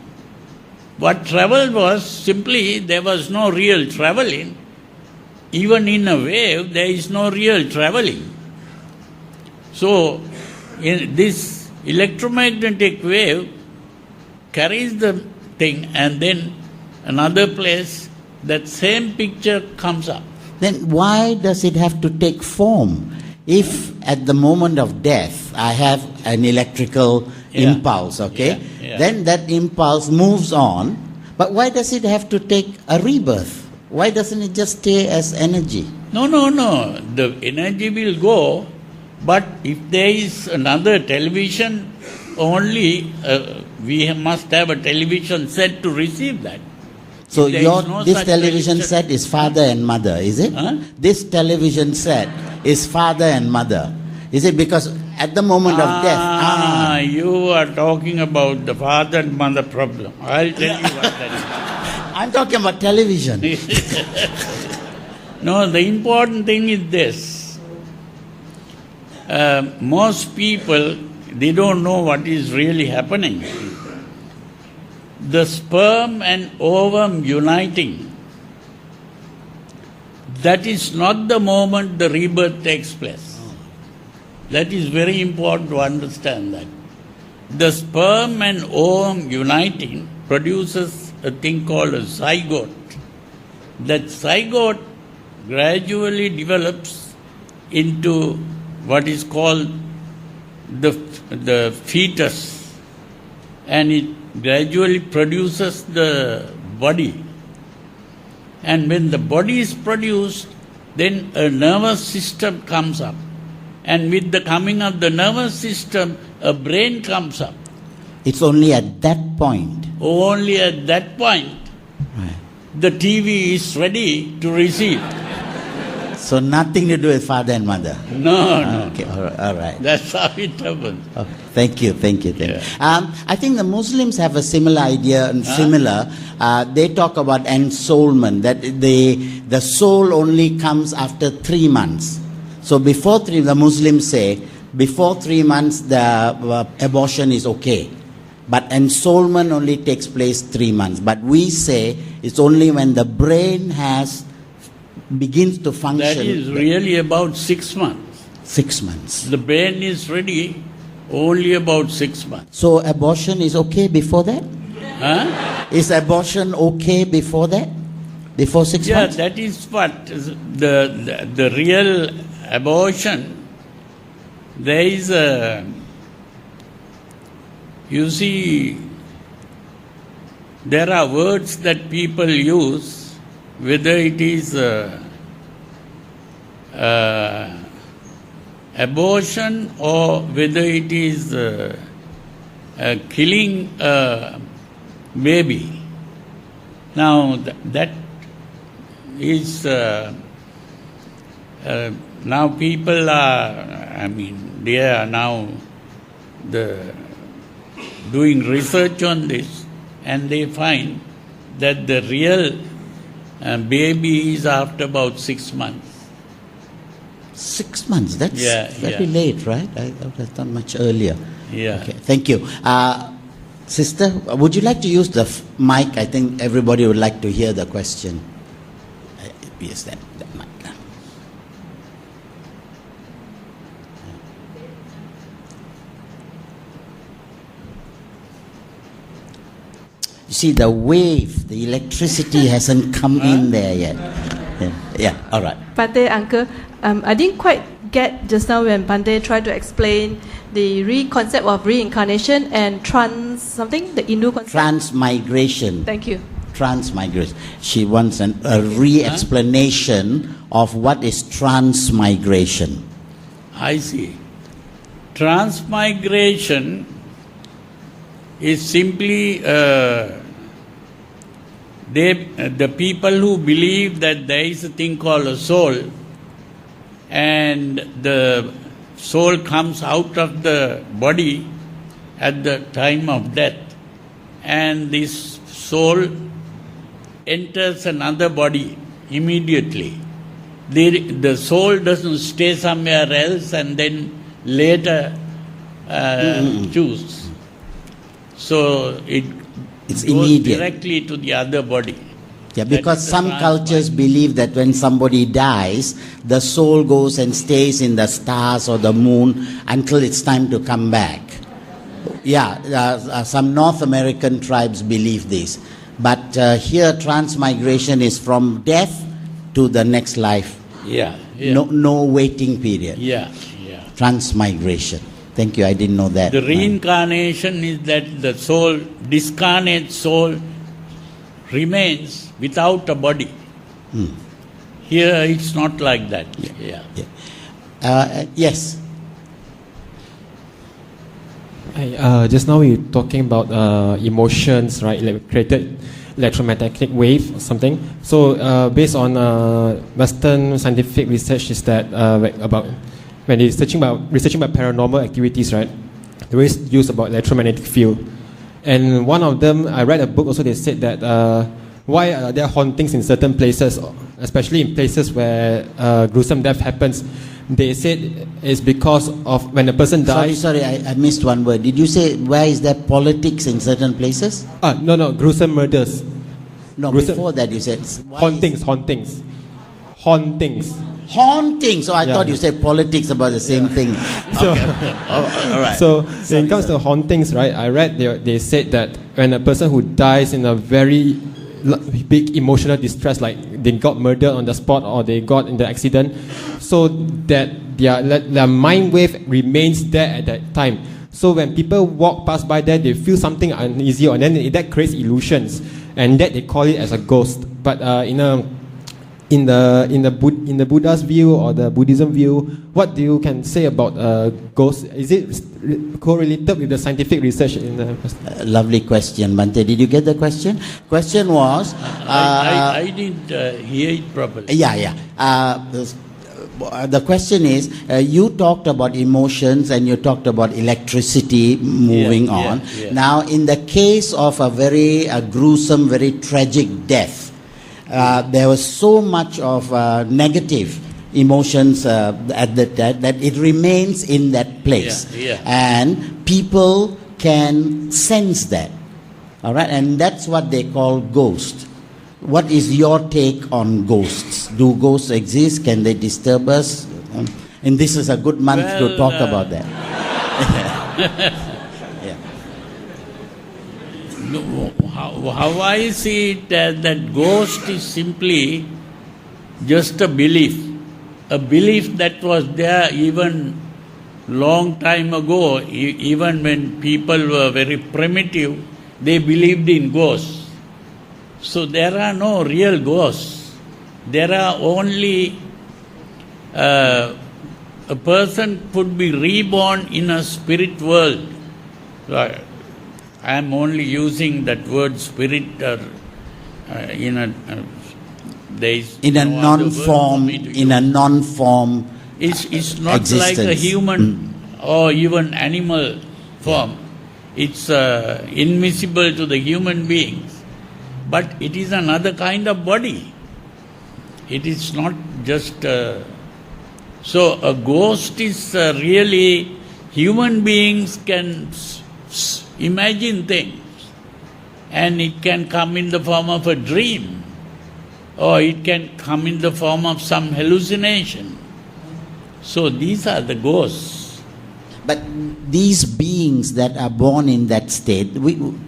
What traveled was simply there was no real traveling. Even in a wave, there is no real traveling. So, in this electromagnetic wave carries the thing, and then another place, that same picture comes up. Then why does it have to take form? If at the moment of death I have an electrical impulse, okay, then that impulse moves on, but why does it have to take a rebirth? Why doesn't it just stay as energy? No. The energy will go, but if there is another television, only we must have a television set to receive that. So this such television set is father and mother, is it? Huh? This television set is father and mother. Is it because at the moment of death... You are talking about the father and mother problem. I'll tell you what that I'm talking about television. is. No, the important thing is this. Most people, they don't know what is really happening. The sperm and ovum uniting, that is not the moment the rebirth takes place. That is very important to understand that. The sperm and ovum uniting produces a thing called a zygote. That zygote gradually develops into what is called the fetus, and it gradually produces the body. And when the body is produced, then a nervous system comes up. And with the coming of the nervous system, a brain comes up. It's only at that point. Only at that point, Right. the TV is ready to receive. So nothing to do with father and mother. No. Okay, all right. That's how it happens. Oh, thank you. Yeah. I think the Muslims have a similar idea and similar. They talk about ensoulment, that the soul only comes after 3 months. So before the Muslims say, before 3 months the abortion is okay. But ensoulment only takes place 3 months. But we say it's only when the brain begins to function. That is really about 6 months. 6 months. The brain is ready only about 6 months. So abortion is okay before that? Huh? Is abortion okay before that? Before 6 Yeah, months? that is what the real abortion. There is you see, there are words that people use, whether it is abortion or whether it is killing a baby. Now that is now people are, they are now doing research on this, and they find that the real baby is after about 6 months. 6 months, that's very yeah. late, right? I thought that's not much earlier. Yeah. Okay, thank you. Sister, would you like to use the mic? I think everybody would like to hear the question. Yes, that mic. You see, the wave, the electricity hasn't come in there yet. Yeah, all right. Bhante, uncle, I didn't quite get just now when Bhante tried to explain the concept of reincarnation and the Hindu concept. Transmigration. Thank you. Transmigration. She wants a re-explanation of what is transmigration. I see. Transmigration is simply the people who believe that there is a thing called a soul, and the soul comes out of the body at the time of death, and this soul enters another body immediately. The soul doesn't stay somewhere else and then later choose. So it's goes immediate. directly to the other body. Yeah, because some cultures believe that when somebody dies, the soul goes and stays in the stars or the moon until it's time to come back. Yeah, some North American tribes believe this. But here transmigration is from death to the next life. Yeah. No waiting period. Yeah. Transmigration. Thank you, I didn't know that. The reincarnation is that the soul, discarnate soul, remains without a body. Here it's not like that. Yes. Hi, just now we were talking about emotions, right? Created electromagnetic wave or something. So based on Western scientific research, is that about when they're researching about paranormal activities, right? They always use about electromagnetic field. And one of them, I read a book also, they said that why are there hauntings in certain places, especially in places where gruesome death happens. They said it's because of when a person dies. Sorry, I missed one word. Did you say why is there politics in certain places? No, gruesome murders. No, gruesome, before that you said hauntings. So I thought you said politics about the same thing. So, all right. So when it comes to hauntings, right? I read they said that when a person who dies in a very big emotional distress, like they got murdered on the spot or they got in the accident, so that their mind wave remains there at that time. So when people walk past by there, they feel something uneasy, and then that creates illusions, and that they call it as a ghost. But in the Buddha's view or the Buddhism view, what do you can say about ghosts? Is it correlated with the scientific research in the Lovely question, Bante. Did you get the question? Question was... I didn't hear it properly. Yeah. The question is, you talked about emotions and you talked about electricity moving on. Yeah. Now, in the case of a very gruesome, very tragic death, there was so much of negative emotions at that it remains in that place. And people can sense that. All right? And that's what they call ghosts. What is your take on ghosts? Do ghosts exist? Can they disturb us? And this is a good month to talk about that. Yeah. No, how I see it that ghost is simply just a belief that was there even long time ago. Even when people were very primitive, they believed in ghosts. So there are no real ghosts. There are only a person could be reborn in a spirit world. I am only using that word spirit in a non-form. It's not existence. like a human or even animal form. It's invisible to the human beings. But it is another kind of body. It is not just... So a ghost is really... Human beings can imagine things. And it can come in the form of a dream. Or it can come in the form of some hallucination. So these are the ghosts. But these beings that are born in that state,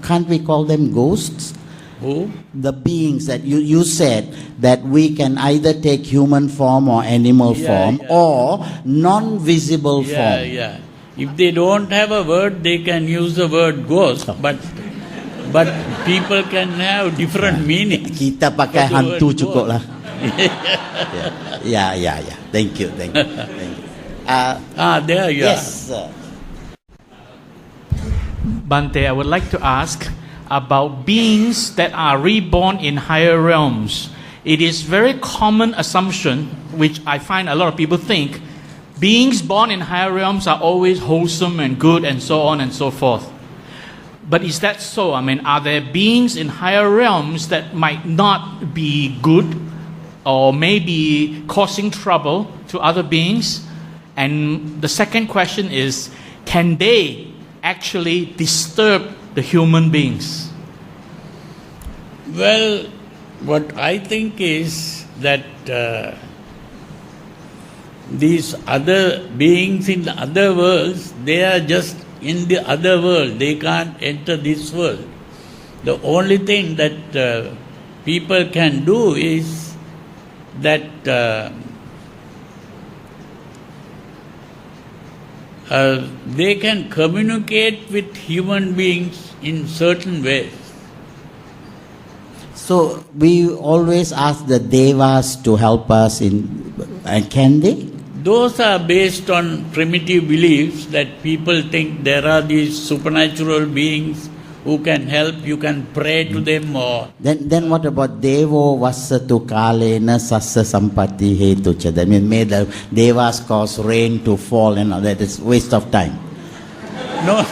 can't we call them ghosts? Who? The beings that you said that we can either take human form or animal form or non-visible form. Yeah. If they don't have a word, they can use the word ghost, but people can have different meanings. Kita pakai hantu cukup lah. Yeah. Thank you. There you are. Yes, sir. Bante, I would like to ask about beings that are reborn in higher realms. It is very common assumption, which I find a lot of people think, beings born in higher realms are always wholesome and good and so on and so forth. But is that so? I mean, are there beings in higher realms that might not be good or maybe causing trouble to other beings? And the second question is, can they actually disturb the human beings? Well, what I think is that these other beings in the other worlds, they are just in the other world. They can't enter this world. The only thing that people can do is that they can communicate with human beings in certain ways. So we always ask the devas to help us and can they? Those are based on primitive beliefs that people think there are these supernatural beings who can help, you can pray to them or... Then what about Devo Vassatu Kalena Sassa Sampati Hetucha? That means may the devas cause rain to fall and all that. It's waste of time. No.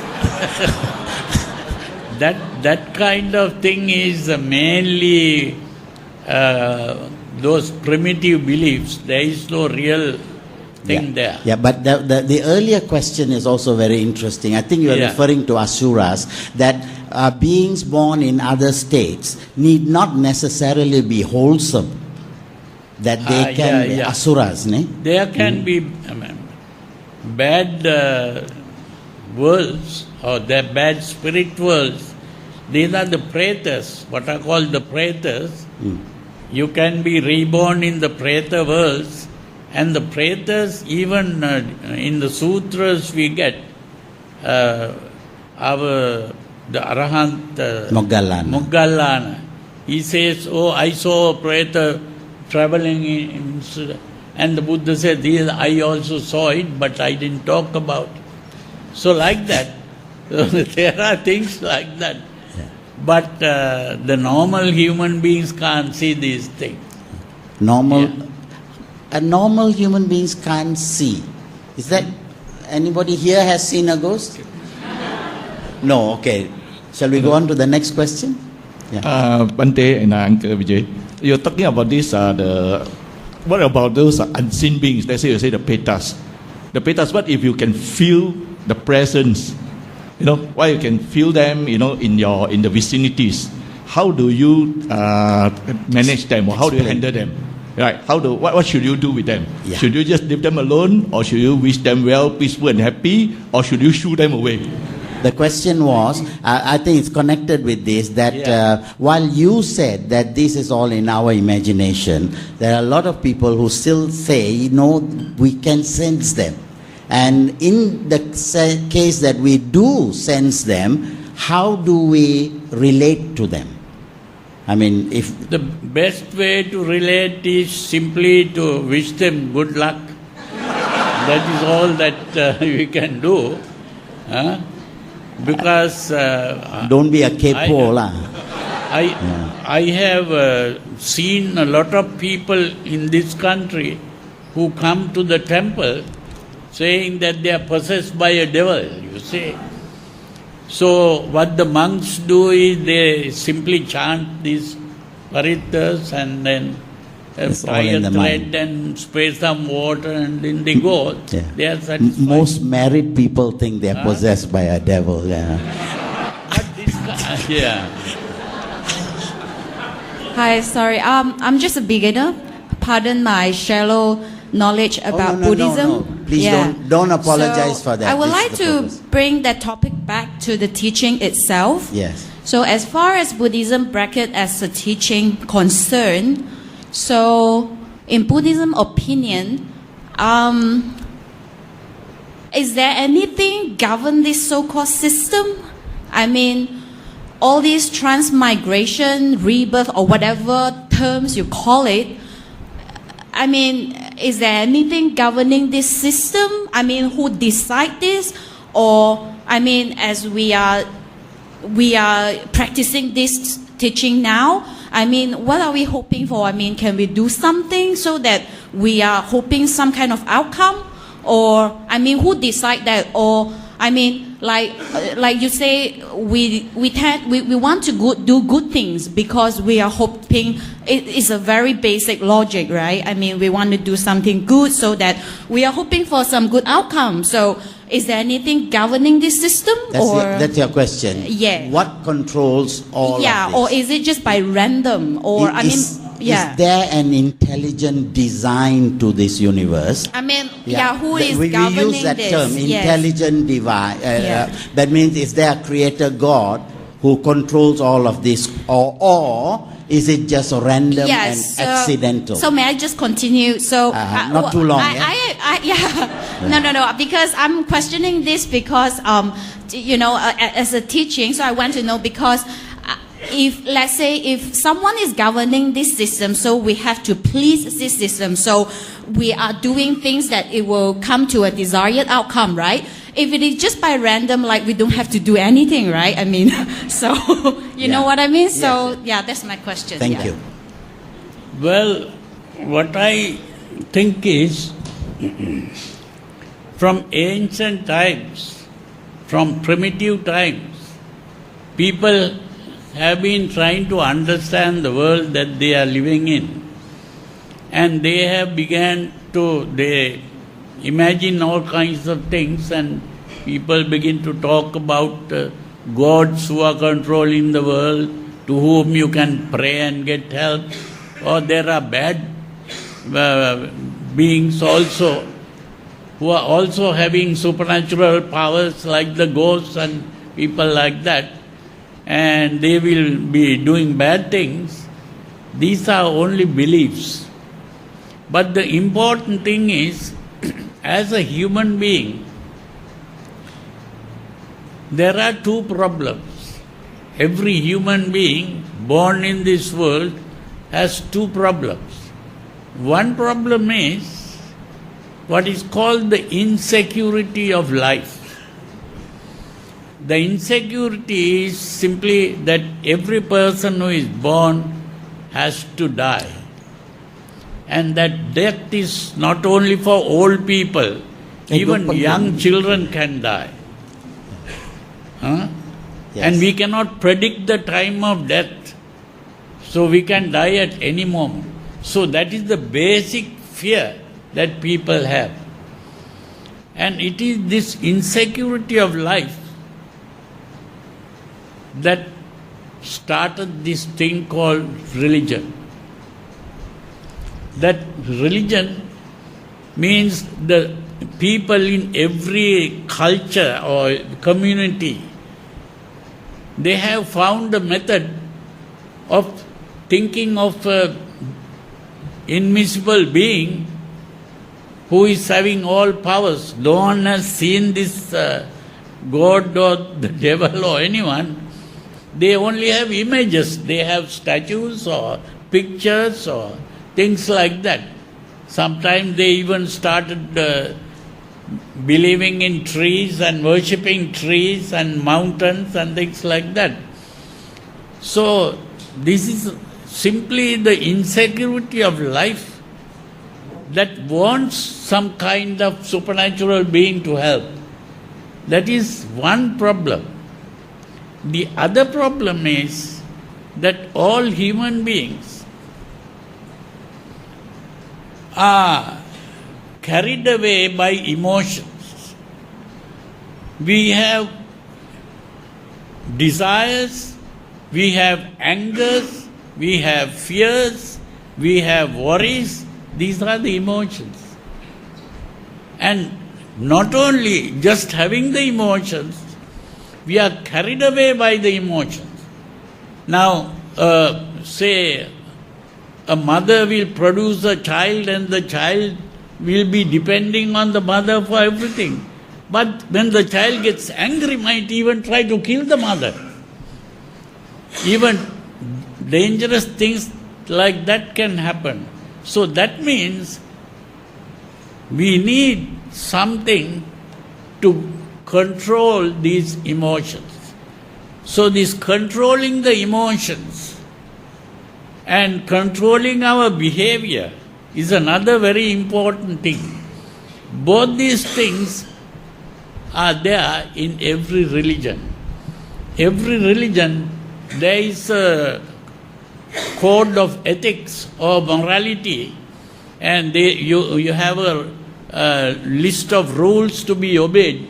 That kind of thing is mainly those primitive beliefs. There is no real thing there. Yeah, but the earlier question is also very interesting. I think you are referring to asuras, that beings born in other states need not necessarily be wholesome. That they can be asuras, ne? There can be bad worlds or the bad spirit worlds These are the pretas, what are called the pretas. You can be reborn in the preta worlds, and the pretas, even in the sutras we get, the Arahant Moggallana, he says, oh, I saw a preta traveling in, and the Buddha said, I also saw it, but I didn't talk about it. So like that, there are things like that. But the normal human beings can't see these things. Normal human beings can't see. Is that anybody here has seen a ghost? No, okay. Shall we go on to the next question? Bante and Uncle Vijay, you're talking about this. What about those unseen beings? Let's say you say the petas. The petas. What if you can feel the presence? Why you can feel them? In the vicinities. How do you manage them, or how do you handle them? Right? What should you do with them? Yeah. Should you just leave them alone, or should you wish them well, peaceful and happy, or should you shoo them away? The question was, I think it's connected with this, that while you said that this is all in our imagination, there are a lot of people who still say, we can sense them. And in the case that we do sense them, how do we relate to them? I mean, if... The best way to relate is simply to wish them good luck. That is all that we can do. Because... don't be a kepo lah. I have seen a lot of people in this country who come to the temple saying that they are possessed by a devil, you see. So what the monks do is they simply chant these paritas and then tie a thread and spray some water and then they go. They are satisfied. Most married people think they are possessed by a devil. But this guy, Hi, sorry. I'm just a beginner. Pardon my shallow knowledge about Buddhism. No. Please don't apologize for that. I would like to bring that topic back to the teaching itself. Yes. So as far as Buddhism bracket as a teaching concerned, so in Buddhism opinion, is there anything govern this so-called system? I mean, all these transmigration, rebirth, or whatever terms you call it, I mean, is there anything governing this system? I mean, who decide this? Or, I mean, as we are practicing this teaching now, I mean, what are we hoping for? I mean, can we do something so that we are hoping some kind of outcome? Or, I mean, who decide that? Or, I mean, like you say, we want to do good things because we are hoping. It's a very basic logic, right? I mean, we want to do something good so that we are hoping for some good outcome. So, is there anything governing this system? That's your question. Yeah. What controls all of this? Or is it just by random? Or Is there an intelligent design to this universe? I mean, who is we governing use that this? term, intelligent divine. That means, is there a creator God who controls all of this, or is it just random and accidental? So may I just continue? So not too long. No, because I'm questioning this because as a teaching, so I want to know because. Let's say if someone is governing this system, so we have to please this system, so we are doing things that it will come to a desired outcome, right? If it is just by random, like we don't have to do anything, right? I mean, so you know what I mean? So that's my question. Thank you. Well, what I think is from ancient times, from primitive times, people have been trying to understand the world that they are living in. And they have began to, they imagine all kinds of things and people begin to talk about gods who are controlling the world, to whom you can pray and get help. Or there are bad beings also, who are also having supernatural powers like the ghosts and people like that. and they will be doing bad things. These are only beliefs. But the important thing is, as a human being, there are two problems. Every human being born in this world has two problems. One problem is what is called the insecurity of life. The insecurity is simply that every person who is born has to die. And that death is not only for old people, even young children can die. Huh? Yes. And we cannot predict the time of death. So we can die at any moment. So that is the basic fear that people have. And it is this insecurity of life that started this thing called religion. That religion means the people in every culture or community, they have found a method of thinking of an invisible being who is having all powers. No one has seen this God or the devil or anyone. They only have images. They have statues or pictures or things like that. Sometimes they even started believing in trees and worshipping trees and mountains and things like that. So this is simply the insecurity of life that wants some kind of supernatural being to help. That is one problem. The other problem is that all human beings are carried away by emotions. We have desires, we have angers, we have fears, we have worries. These are the emotions. And not only just having the emotions, we are carried away by the emotions. Now, say a mother will produce a child and the child will be depending on the mother for everything. But when the child gets angry, might even try to kill the mother. Even dangerous things like that can happen. So that means we need something to control these emotions. So this controlling the emotions and controlling our behavior is another very important thing. Both these things are there in every religion. Every religion, there is a code of ethics or morality, and you have a list of rules to be obeyed,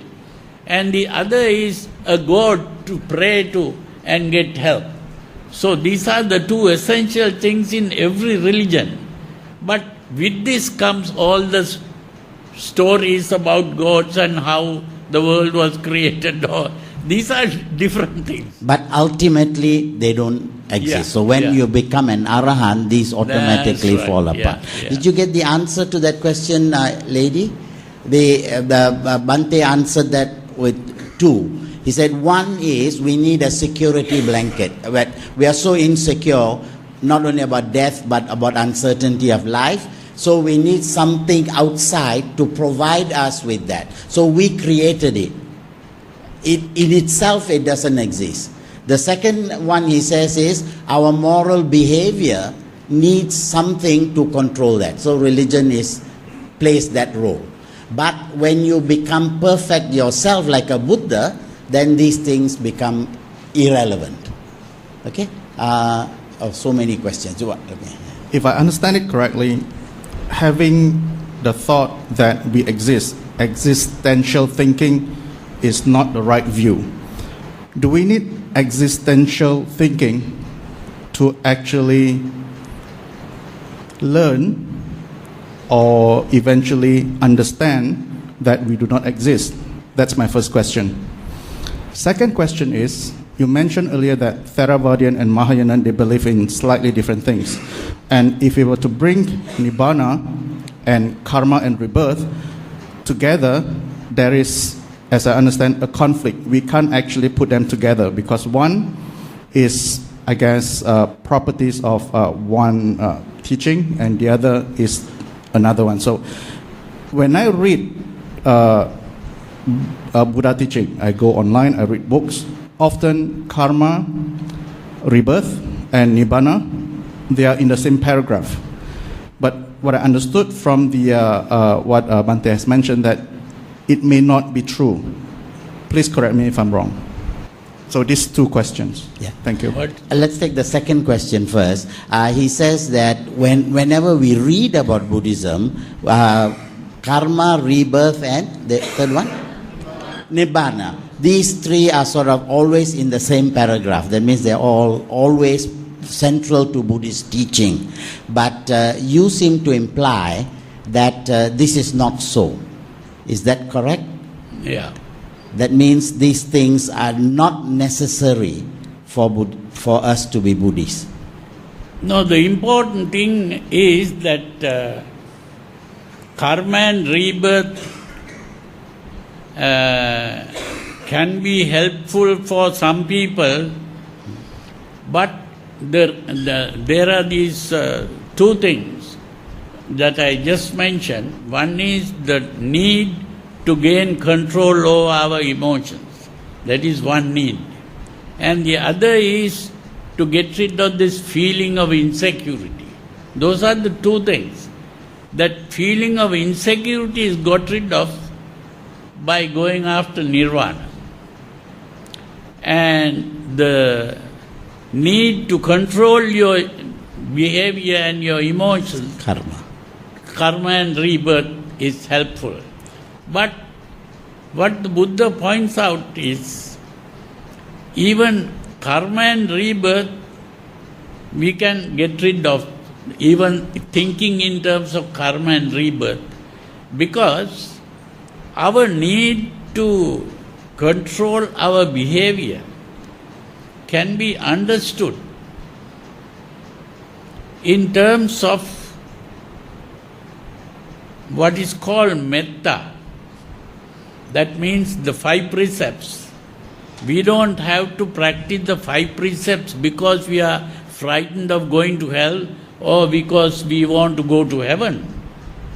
and the other is a God to pray to and get help. So these are the two essential things in every religion. But with this comes all the stories about gods and how the world was created. These are different things. But ultimately, they don't exist. Yeah, so when you become an arahant, these automatically fall apart. Yeah. Did you get the answer to that question, lady? The Bhante answered that with two. He said, one is we need a security blanket. We are so insecure, not only about death, but about uncertainty of life. So we need something outside to provide us with that. So we created it. In itself, it doesn't exist. The second one he says is our moral behavior needs something to control that. So religion plays that role. But when you become perfect yourself like a Buddha, then these things become irrelevant. Okay? So many questions. If I understand it correctly, having the thought that we exist, existential thinking, is not the right view. Do we need existential thinking to actually learn or eventually understand that we do not exist? That's my first question. Second question is, you mentioned earlier that Theravadian and Mahayana, they believe in slightly different things. And if we were to bring Nibbana and karma and rebirth together, there is, as I understand, a conflict. We can't actually put them together because one is, I guess, properties of one teaching and the other is another one. So when I read Buddha teaching, I go online, I read books. Often karma, rebirth, and nibbana, they are in the same paragraph. But what I understood from the what Bhante has mentioned, that it may not be true. Please correct me if I'm wrong. So these two questions. Yeah. Thank you. Let's take the second question first. He says that whenever we read about Buddhism, karma, rebirth, and the third one? Nibbana. These three are sort of always in the same paragraph. That means they're all always central to Buddhist teaching. But you seem to imply that this is not so. Is that correct? Yeah. That means these things are not necessary for us to be Buddhists. No, the important thing is that karma and rebirth can be helpful for some people, but there are these two things that I just mentioned. One is the need to gain control over our emotions. That is one need. And the other is to get rid of this feeling of insecurity. Those are the two things. That feeling of insecurity is got rid of by going after nirvana. And the need to control your behavior and your emotions, karma and rebirth, is helpful. But what the Buddha points out is, even karma and rebirth we can get rid of, even thinking in terms of karma and rebirth, because our need to control our behavior can be understood in terms of what is called metta. That means the 5 precepts. We don't have to practice the 5 precepts because we are frightened of going to hell or because we want to go to heaven.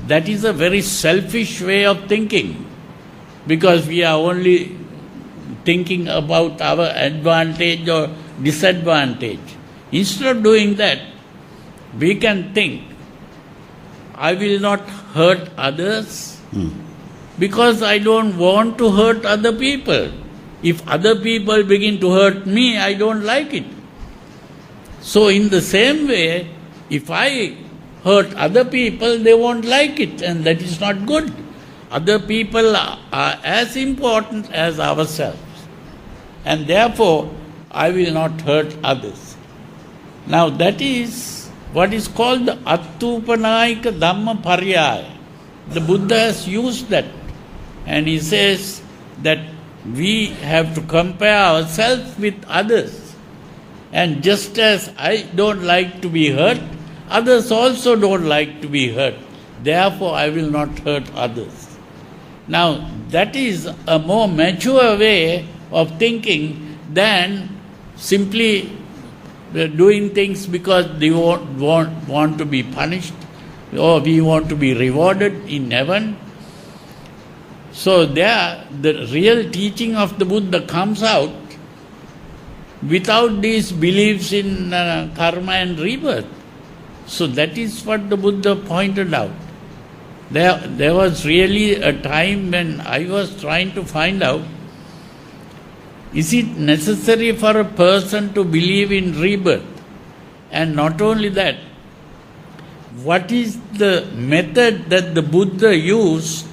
That is a very selfish way of thinking, because we are only thinking about our advantage or disadvantage. Instead of doing that, we can think, I will not hurt others because I don't want to hurt other people. If other people begin to hurt me, I don't like it. So in the same way, if I hurt other people, they won't like it, and that is not good. Other people are as important as ourselves, and therefore I will not hurt others. Now that is what is called the Attupanayika Dhamma Paryaya. The Buddha has used that, and he says that we have to compare ourselves with others. And just as I don't like to be hurt, others also don't like to be hurt. Therefore I will not hurt others. Now that is a more mature way of thinking than simply doing things because they want to be punished or we want to be rewarded in heaven. So there, the real teaching of the Buddha comes out without these beliefs in karma and rebirth. So that is what the Buddha pointed out. There was really a time when I was trying to find out, is it necessary for a person to believe in rebirth? And not only that, what is the method that the Buddha used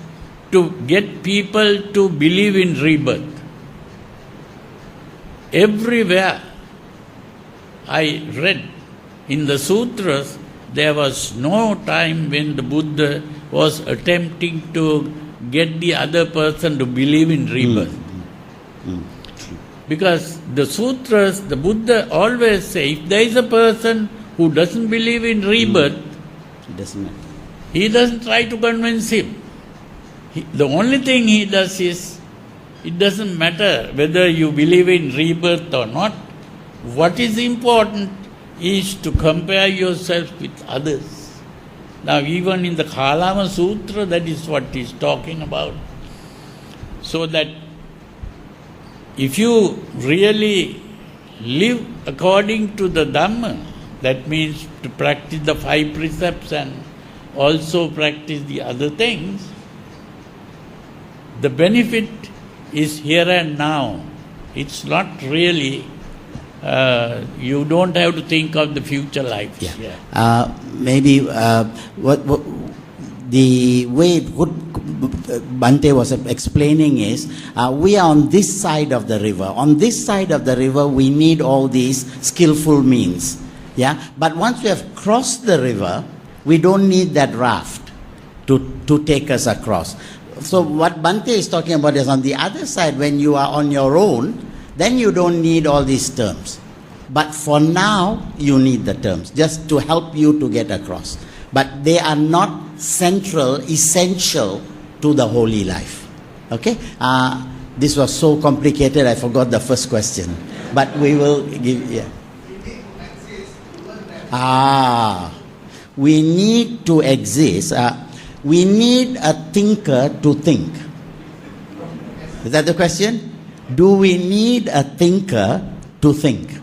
to get people to believe in rebirth? Everywhere I read in the sutras, there was no time when the Buddha was attempting to get the other person to believe in rebirth. Because the sutras, the Buddha always say, if there is a person who doesn't believe in rebirth, he doesn't try to convince him. The only thing he does is, it doesn't matter whether you believe in rebirth or not. What is important is to compare yourself with others. Now even in the Kalama Sutra, that is what he is talking about. So that if you really live according to the Dhamma, that means to practice the 5 precepts and also practice the other things, the benefit is here and now. It's not really, you don't have to think of the future life. Maybe what the way Bhante was explaining is, we are on this side of the river. On this side of the river, we need all these skillful means. Yeah, but once we have crossed the river, we don't need that raft to take us across. So what Bhante is talking about is on the other side, when you are on your own, then you don't need all these terms. But for now, you need the terms, just to help you to get across. But they are not central, essential to the holy life. Okay? This was so complicated, I forgot the first question. But we will give, we need to exist. We need a thinker to think. Is that the question? Do we need a thinker to think?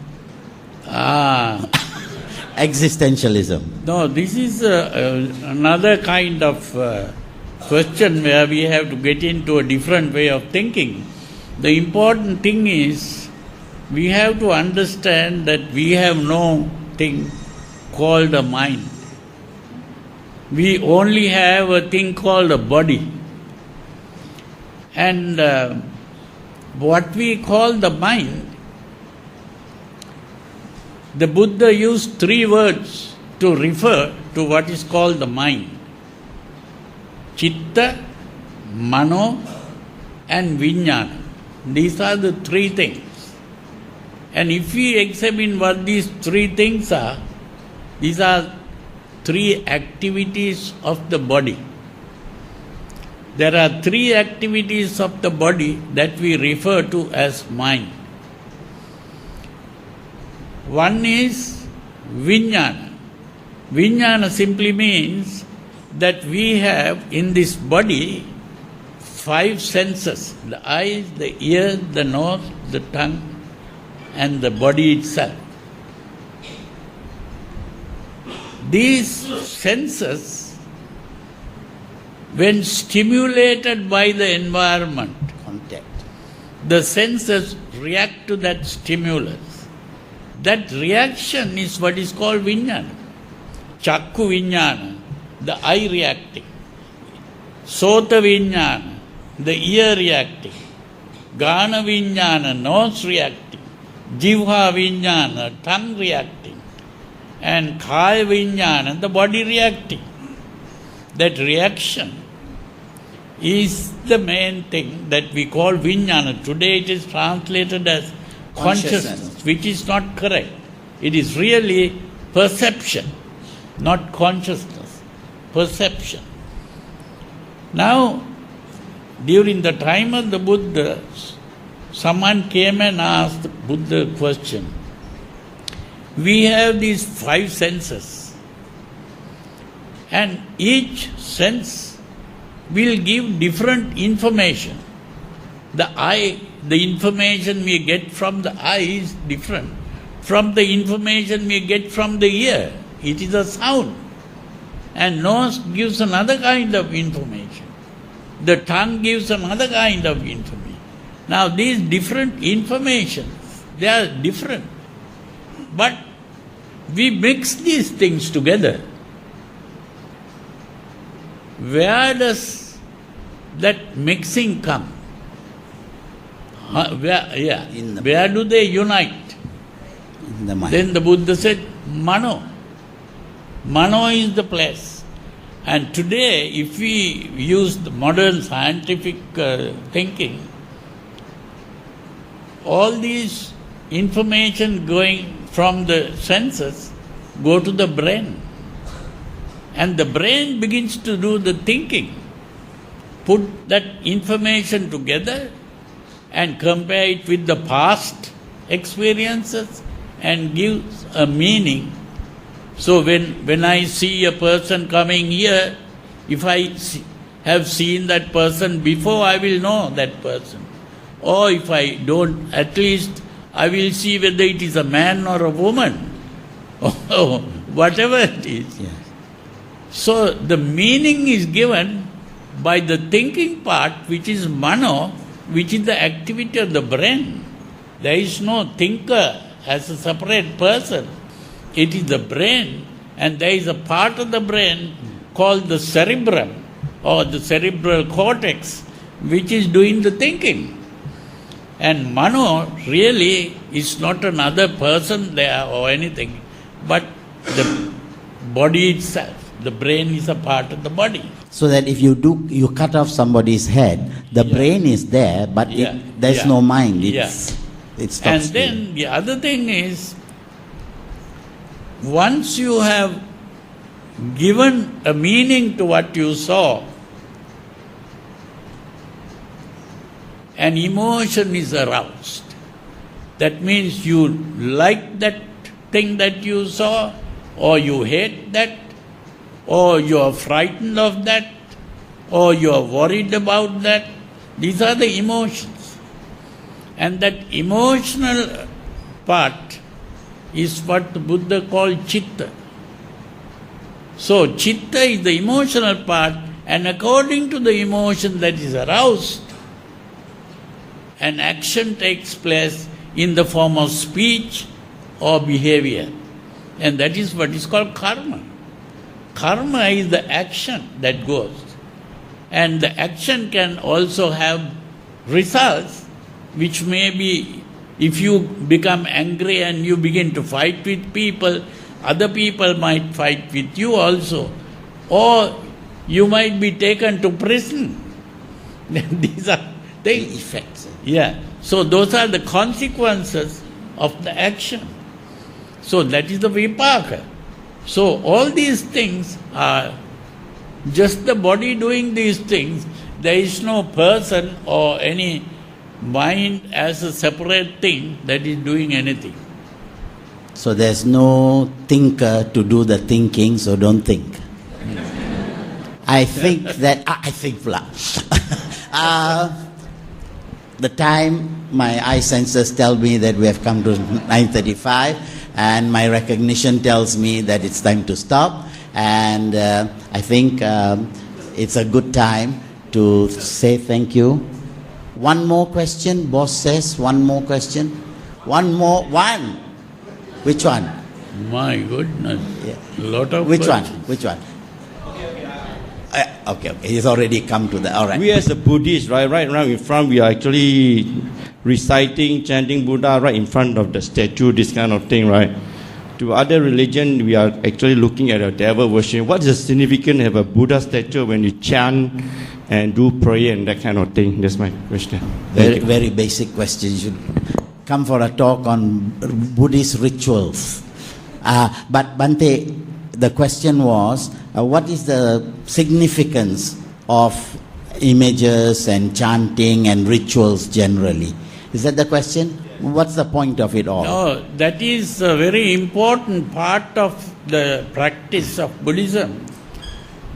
Existentialism. No, this is another kind of question where we have to get into a different way of thinking. The important thing is, we have to understand that we have no thing called a mind. We only have a thing called a body. And what we call the mind, the Buddha used 3 words to refer to what is called the mind. Chitta, Mano and Vijnana. These are the 3 things. And if we examine what these 3 things are, these are 3 activities of the body. There are 3 activities of the body that we refer to as mind. One is Vijnana. Vijnana simply means that we have in this body 5 senses: the eyes, the ears, the nose, the tongue, and the body itself. These senses, when stimulated by the environment, the senses react to that stimulus. That reaction is what is called Vijnana. Chakku Vijnana, the eye reacting. Sota Vijnana, the ear reacting. Gana Vijnana, nose reacting. Jivha Vijnana, tongue reacting. And Kaya Vijnana, the body reacting. That reaction is the main thing that we call Vijnana. Today it is translated as consciousness, which is not correct. It is really perception, not consciousness. Perception. Now, during the time of the Buddha, someone came and asked the Buddha a question. We have these 5 senses, and each sense will give different information. The eye, the information we get from the eye is different from the information we get from the ear. It is a sound. And nose gives another kind of information. The tongue gives another kind of information. Now these different informations, they are different. But we mix these things together. Where does that mixing come? Where do they unite? In the mind. Then the Buddha said, Mano. Mano is the place. And today, if we use the modern scientific thinking, all these information going from the senses go to the brain. And the brain begins to do the thinking. Put that information together and compare it with the past experiences and gives a meaning. So when I see a person coming here, if I have seen that person before, I will know that person. Or if I don't, at least I will see whether it is a man or a woman, or whatever it is. Yes. So the meaning is given by the thinking part, which is mano, which is the activity of the brain. There is no thinker as a separate person. It is the brain, and there is a part of the brain called the cerebrum or the cerebral cortex, which is doing the thinking. And mano really is not another person there or anything, but the body itself. The brain is a part of the body. So that if you cut off somebody's head, the brain is there, but there's no mind. It stops. And then the other thing is, once you have given a meaning to what you saw, an emotion is aroused. That means you like that thing that you saw, or you hate that, or you are frightened of that, or you are worried about that. These are the emotions. And that emotional part is what the Buddha called chitta. So chitta is the emotional part, and according to the emotion that is aroused, an action takes place in the form of speech or behavior. And that is what is called karma. Karma is the action that goes. And the action can also have results, which may be, if you become angry and you begin to fight with people, other people might fight with you also. Or you might be taken to prison. These are the effects. Yeah. So those are the consequences of the action. So that is the vipaka. So all these things are just the body doing these things. There is no person or any mind as a separate thing that is doing anything. So there's no thinker to do the thinking, so don't think. I think the time, my eye senses tell me that we have come to 9:35, and my recognition tells me that it's time to stop. And I think it's a good time to say thank you. One more question, boss says. One more question. One. Which one? My goodness. Yeah. Lot of Which questions. one? Okay. He's already come to the. All right. We as a Buddhists, right now in front, we are actually reciting, chanting Buddha right in front of the statue, this kind of thing, right? To other religion, we are actually looking at a devil worship. What is the significance of a Buddha statue when you chant and do prayer and that kind of thing? That's my question. Very basic question. You should come for a talk on Buddhist rituals. But Bhante, the question was, what is the significance of images and chanting and rituals generally? Is that the question? What's the point of it all? No, that is a very important part of the practice of Buddhism,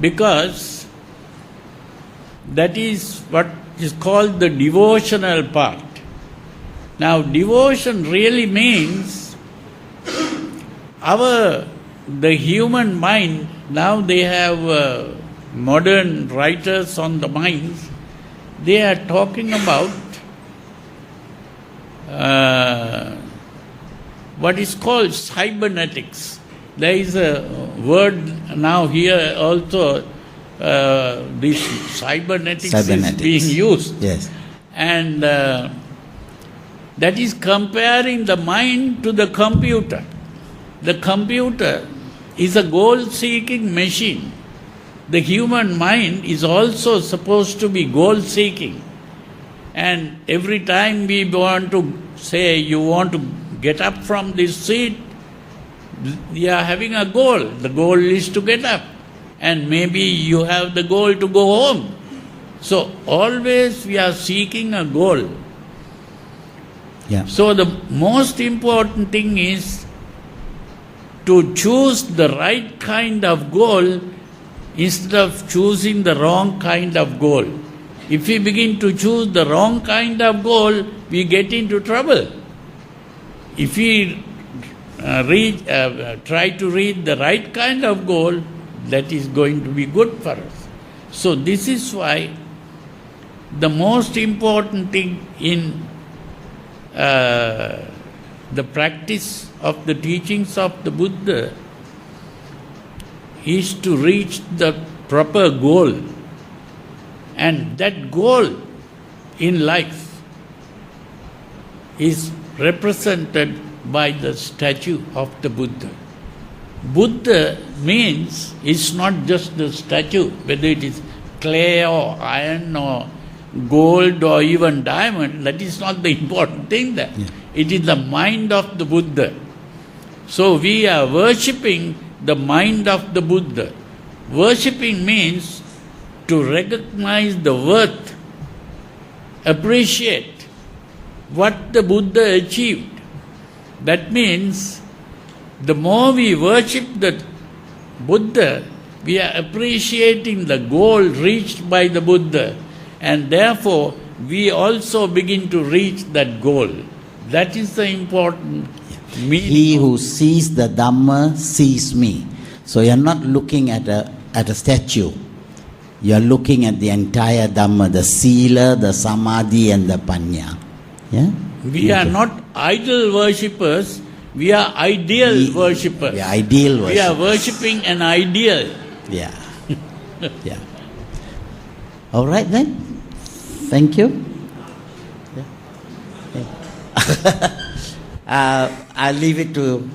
because that is what is called the devotional part. Now, devotion really means the human mind. Now they have modern writers on the minds. They are talking about what is called cybernetics. There is a word now here also, this cybernetics is being used. Yes. And that is comparing the mind to the computer. The computer is a goal-seeking machine. The human mind is also supposed to be goal-seeking. And every time we want to say, you want to get up from this seat, you are having a goal. The goal is to get up. And maybe you have the goal to go home. So always we are seeking a goal. Yeah. So the most important thing is to choose the right kind of goal instead of choosing the wrong kind of goal. If we begin to choose the wrong kind of goal, we get into trouble. If we try to reach the right kind of goal, that is going to be good for us. So this is why the most important thing in the practice of the teachings of the Buddha is to reach the proper goal. And that goal in life is represented by the statue of the Buddha. Buddha means it's not just the statue, whether it is clay or iron or gold or even diamond, that is not the important thing there. Yeah. It is the mind of the Buddha. So we are worshipping the mind of the Buddha. Worshipping means to recognize the worth, appreciate what the Buddha achieved. That means the more we worship the Buddha, we are appreciating the goal reached by the Buddha, and therefore we also begin to reach that goal. That is the important meaning. He who sees the Dhamma sees me. So you are not looking at a statue. You are looking at the entire Dhamma, the Sila, the Samadhi and the Panya. Yeah? We are not idol worshippers, we are ideal worshippers. We are ideal worshippers. We are worshipping an ideal. Yeah. Yeah. All right then. Thank you. Yeah. I'll leave it to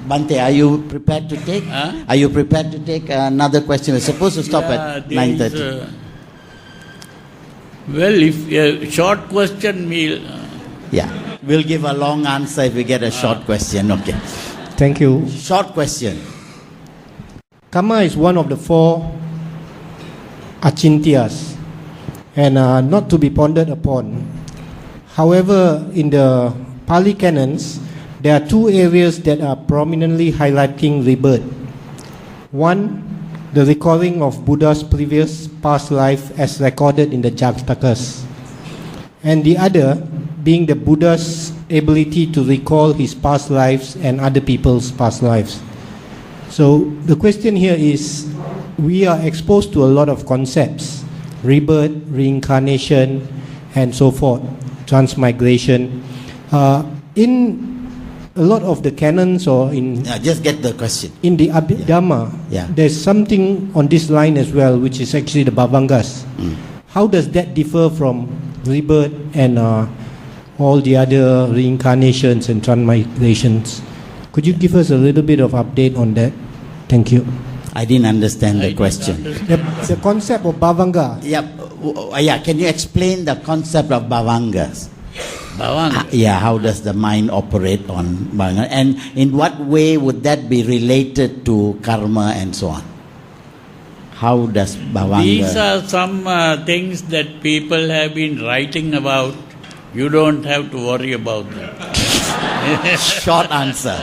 Bante. Are you prepared to take? Are you prepared to take another question? We're supposed to stop at 9:30. Well, if a short question, we'll give a long answer if we get a short question. Okay. Thank you. Short question. Karma is one of the four achintyas and not to be pondered upon. However, in the Pali canons, there are two areas that are prominently highlighting rebirth. One, the recalling of Buddha's previous past life as recorded in the Jatakas. And the other being the Buddha's ability to recall his past lives and other people's past lives. So the question here is, we are exposed to a lot of concepts, rebirth, reincarnation, and so forth, transmigration. In a lot of the canons or in... just get the question. In the Abhidhamma, there's something on this line as well, which is actually the Bhavangas. How does that differ from rebirth and all the other reincarnations and transmigrations? Could you give us a little bit of update on that? Thank you. I didn't understand the question. The concept of Bhavanga. Can you explain the concept of Bhavangas? Bhavanga. How does the mind operate on Bhavanga? And in what way would that be related to karma and so on? How does Bhavanga... These are some things that people have been writing about. You don't have to worry about that. Short answer.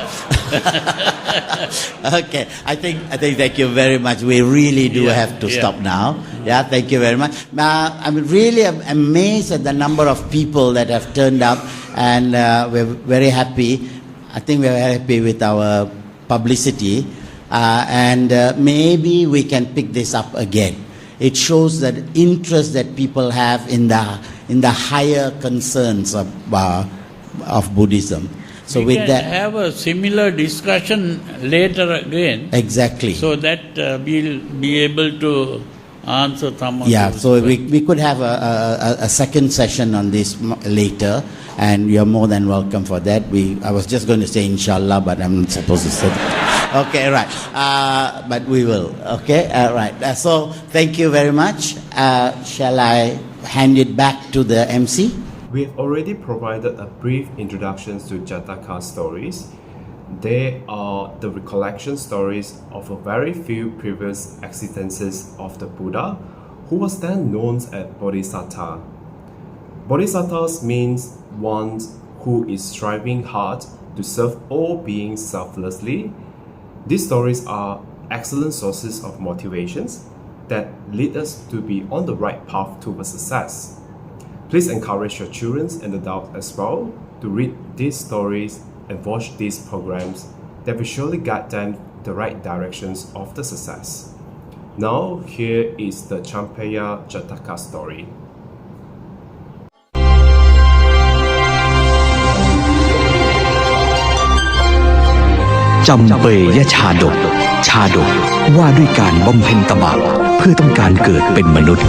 Okay, I think thank you very much. We really do have to stop now. Thank you very much. I'm really amazed at the number of people that have turned up, and we're very happy. I think we're very happy with our publicity, and maybe we can pick this up again. It shows that interest that people have in the higher concerns of Buddhism. So we with can that, have a similar discussion later again. Exactly. So that we'll be able to answer some of those so we could have a second session on this later, and you're more than welcome for that. I was just going to say inshallah, but I'm not supposed to say that. Okay, right. But we will. Okay, right. So thank you very much. Shall I hand it back to the MC. We have already provided a brief introduction to Jataka stories. They are the recollection stories of a very few previous existences of the Buddha, who was then known as Bodhisattva. Bodhisattvas means one who is striving hard to serve all beings selflessly. These stories are excellent sources of motivations that lead us to be on the right path towards success. Please encourage your children and adults as well to read these stories and watch these programs that will surely guide them the right directions of the success. Now, here is the Champeya Jataka story. จำเปยชาดกว่าด้วยการบำเพ็ญตบะเพื่อต้องการเกิดเป็นมนุษย์